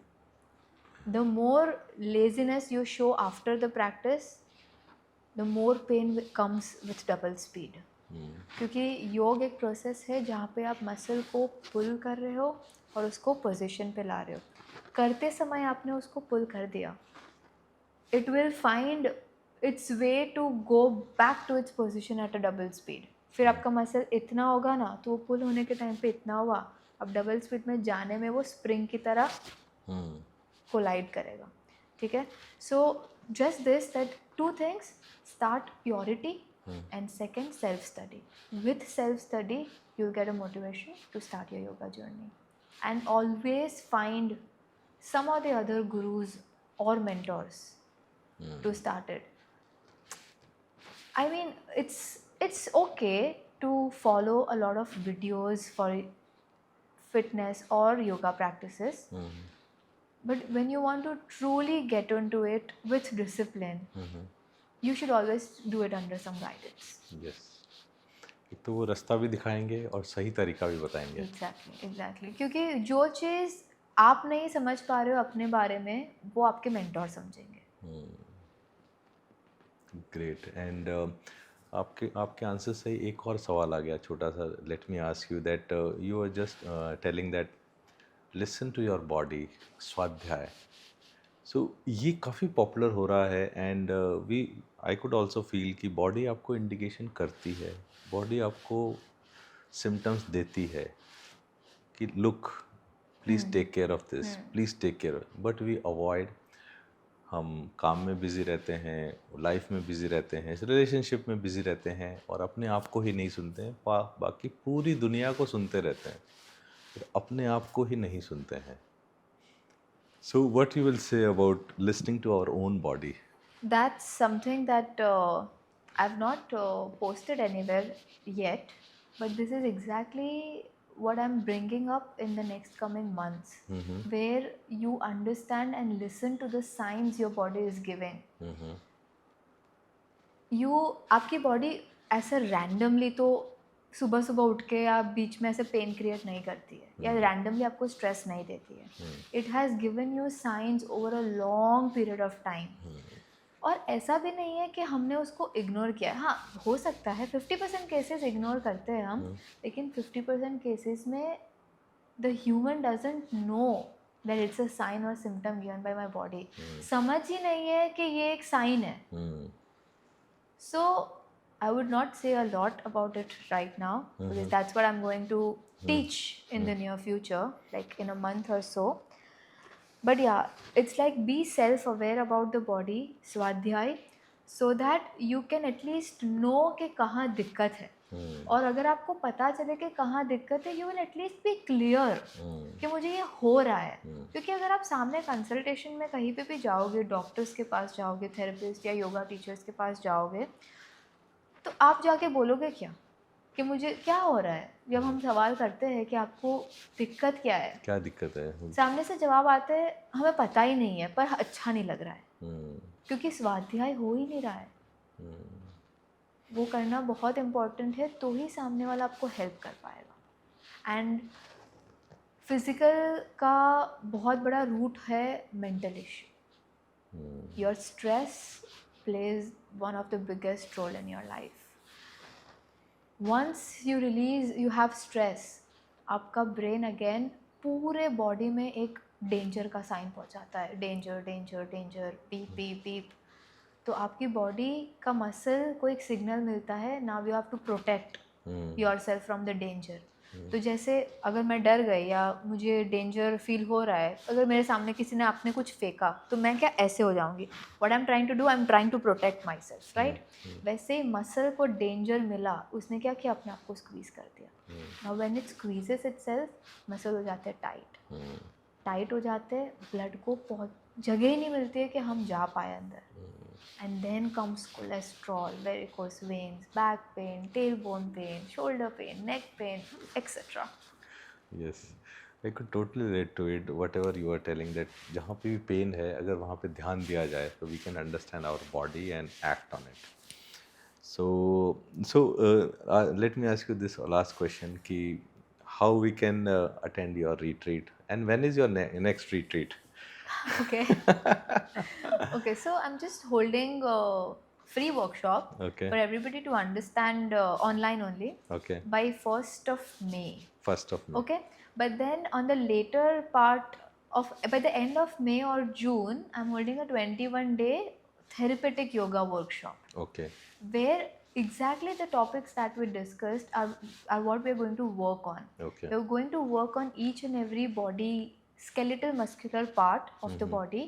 The more laziness you show after the practice, the more pen comes with double speed. क्योंकि योग एक प्रोसेस है जहाँ पे आप मसल को पुल कर रहे हो और उसको पोजीशन पे ला रहे हो. करते समय आपने उसको पुल कर दिया, it will find its way to go back to its position at a double speed. फिर आपका मसल इतना होगा ना तो वो पुल होने के टाइम पे इतना हुआ, अब डबल स्पीड में जाने में वो स्प्रिंग की तरह कोलाइड करेगा. ठीक है. So just this that two things, start purity and second self study. With self study you'll get a motivation to start your yoga journey, and always find some of the other gurus or mentors to start it. I mean, it's okay to follow a lot of videos for fitness or yoga practices, but when you want to truly get into it with discipline, you should always do it under some guidance. Yes. एक तो वो रास्ता भी दिखाएंगे और सही तरीका भी बताएंगे. एग्जैक्टली. क्योंकि जो चीज़ आप नहीं समझ पा रहे हो अपने बारे में, वो आपके मेंटोर समझेंगे. ग्रेट. एंड आपके आंसर से एक और सवाल आ गया छोटा सा. Let me ask you that you are just telling that listen to your body, swadhyaya. So ये काफ़ी पॉपुलर हो रहा है and I could also feel कि बॉडी आपको इंडिकेशन करती है, बॉडी आपको सिम्टम्स देती है कि look please take care of this, please take care. But we avoid. हम काम में बिज़ी रहते हैं, लाइफ में बिज़ी रहते हैं, रिलेशनशिप में बिज़ी रहते हैं और अपने आप को ही नहीं सुनते हैं. बाकी पूरी दुनिया को सुनते रहते हैं, फिर अपने आप को ही नहीं सुनते हैं. So what you will say about listening to our own body? That's something that I've not posted anywhere yet, but this is exactly what I'm bringing up in the next coming months, where you understand and listen to the signs your body is giving. आपकी body ऐसा randomly तो सुबह सुबह उठ के या बीच में ऐसे पेन क्रिएट नहीं करती है या रैंडमली आपको स्ट्रेस नहीं देती है. It has given you science over a long period of time. और ऐसा भी नहीं है कि हमने उसको इग्नोर किया. हाँ, हो सकता है 50% केसेस इग्नोर करते हैं हम, लेकिन 50% केसेस में the human doesn't know that it's a sign और symptom given by my body. समझ ही नहीं है कि ये एक साइन है. सो I would not say a lot about it right now, because that's what I'm going to teach in the near future, like in a month or so. But yeah, it's like be self-aware about the body, Swadhyay, so that you can at least know कि कहाँ दिक्कत है. और अगर आपको पता चले कि कहाँ दिक्कत है, you will at least be clear कि मुझे ये हो रहा है. क्योंकि अगर आप सामने कंसल्टेशन में कहीं पे भी जाओगे, डॉक्टर्स के पास जाओगे, थेरेपिस्ट या योगा टीचर्स के पास जाओगे, तो आप जाके बोलोगे क्या कि मुझे क्या हो रहा है. जब हम सवाल करते हैं कि आपको दिक्कत क्या है, क्या दिक्कत है? सामने से जवाब आते हैं हमें पता ही नहीं है पर अच्छा नहीं लग रहा है, क्योंकि स्वाध्याय हो ही नहीं रहा है. वो करना बहुत इम्पोर्टेंट है, तो ही सामने वाला आपको हेल्प कर पाएगा. एंड फिज़िकल का बहुत बड़ा रूट है mental issue. Your stress plays one of the biggest role in your life. Once you release, you have stress, आपका ब्रेन अगेन पूरे बॉडी में एक डेंजर का साइन पहुंचाता है. Danger danger danger, beep beep beep. तो आपकी बॉडी का मसल को एक सिग्नल मिलता है, now you have to protect yourself from the danger. तो जैसे अगर मैं डर गई या मुझे डेंजर फील हो रहा है, अगर मेरे सामने किसी ने आपने कुछ फेंका, तो मैं क्या ऐसे हो जाऊंगी. What I am trying to do, I am trying to protect myself, right. वैसे ही मसल को डेंजर मिला, उसने क्या किया, अपने आप को स्क्वीज कर दिया. Now when it squeezes itself, muscle हो जाते हैं टाइट. टाइट हो जाते हैं, ब्लड को बहुत जगह ही नहीं मिलती है कि हम जा पाए अंदर. And then comes cholesterol, varicose veins, back pain, tailbone pain, shoulder pain, neck pain, etc. Yes, I could totally relate to it. Whatever you are telling, that जहाँ पे भी पेन है, अगर वहाँ पे ध्यान दिया जाए, तो we can understand our body and act on it. So let me ask you this last question: कि how we can attend your retreat, and when is your next retreat? Okay. Okay, so I'm just holding a free workshop Okay. for everybody to understand online only Okay. by 1st of May. 1st of May. Okay, but then on the later part of, by the end of May or June, I'm holding a 21-day therapeutic yoga workshop Okay. where exactly the topics that we discussed are what we're going to work on. Okay. We're going to work on each and every body, skeletal muscular part of the body,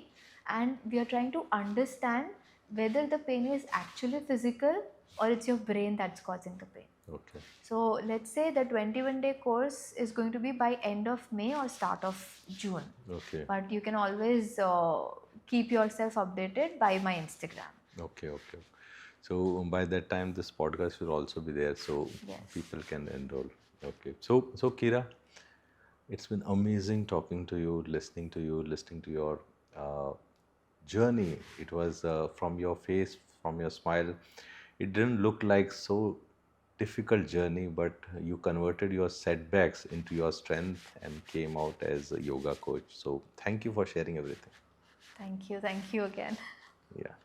and we are trying to understand whether the pain is actually physical or it's your brain that's causing the pain. Okay. So let's say the 21-day course is going to be by end of May or start of June. Okay. But you can always keep yourself updated by my Instagram. Okay. Okay. So by that time, this podcast will also be there, so Yes. people can enroll. Okay. So Kira, it's been amazing talking to you, listening to your journey. It was from your face, from your smile, it didn't look like so difficult journey, but you converted your setbacks into your strength and came out as a yoga coach. So thank you for sharing everything. Thank you again. Yeah.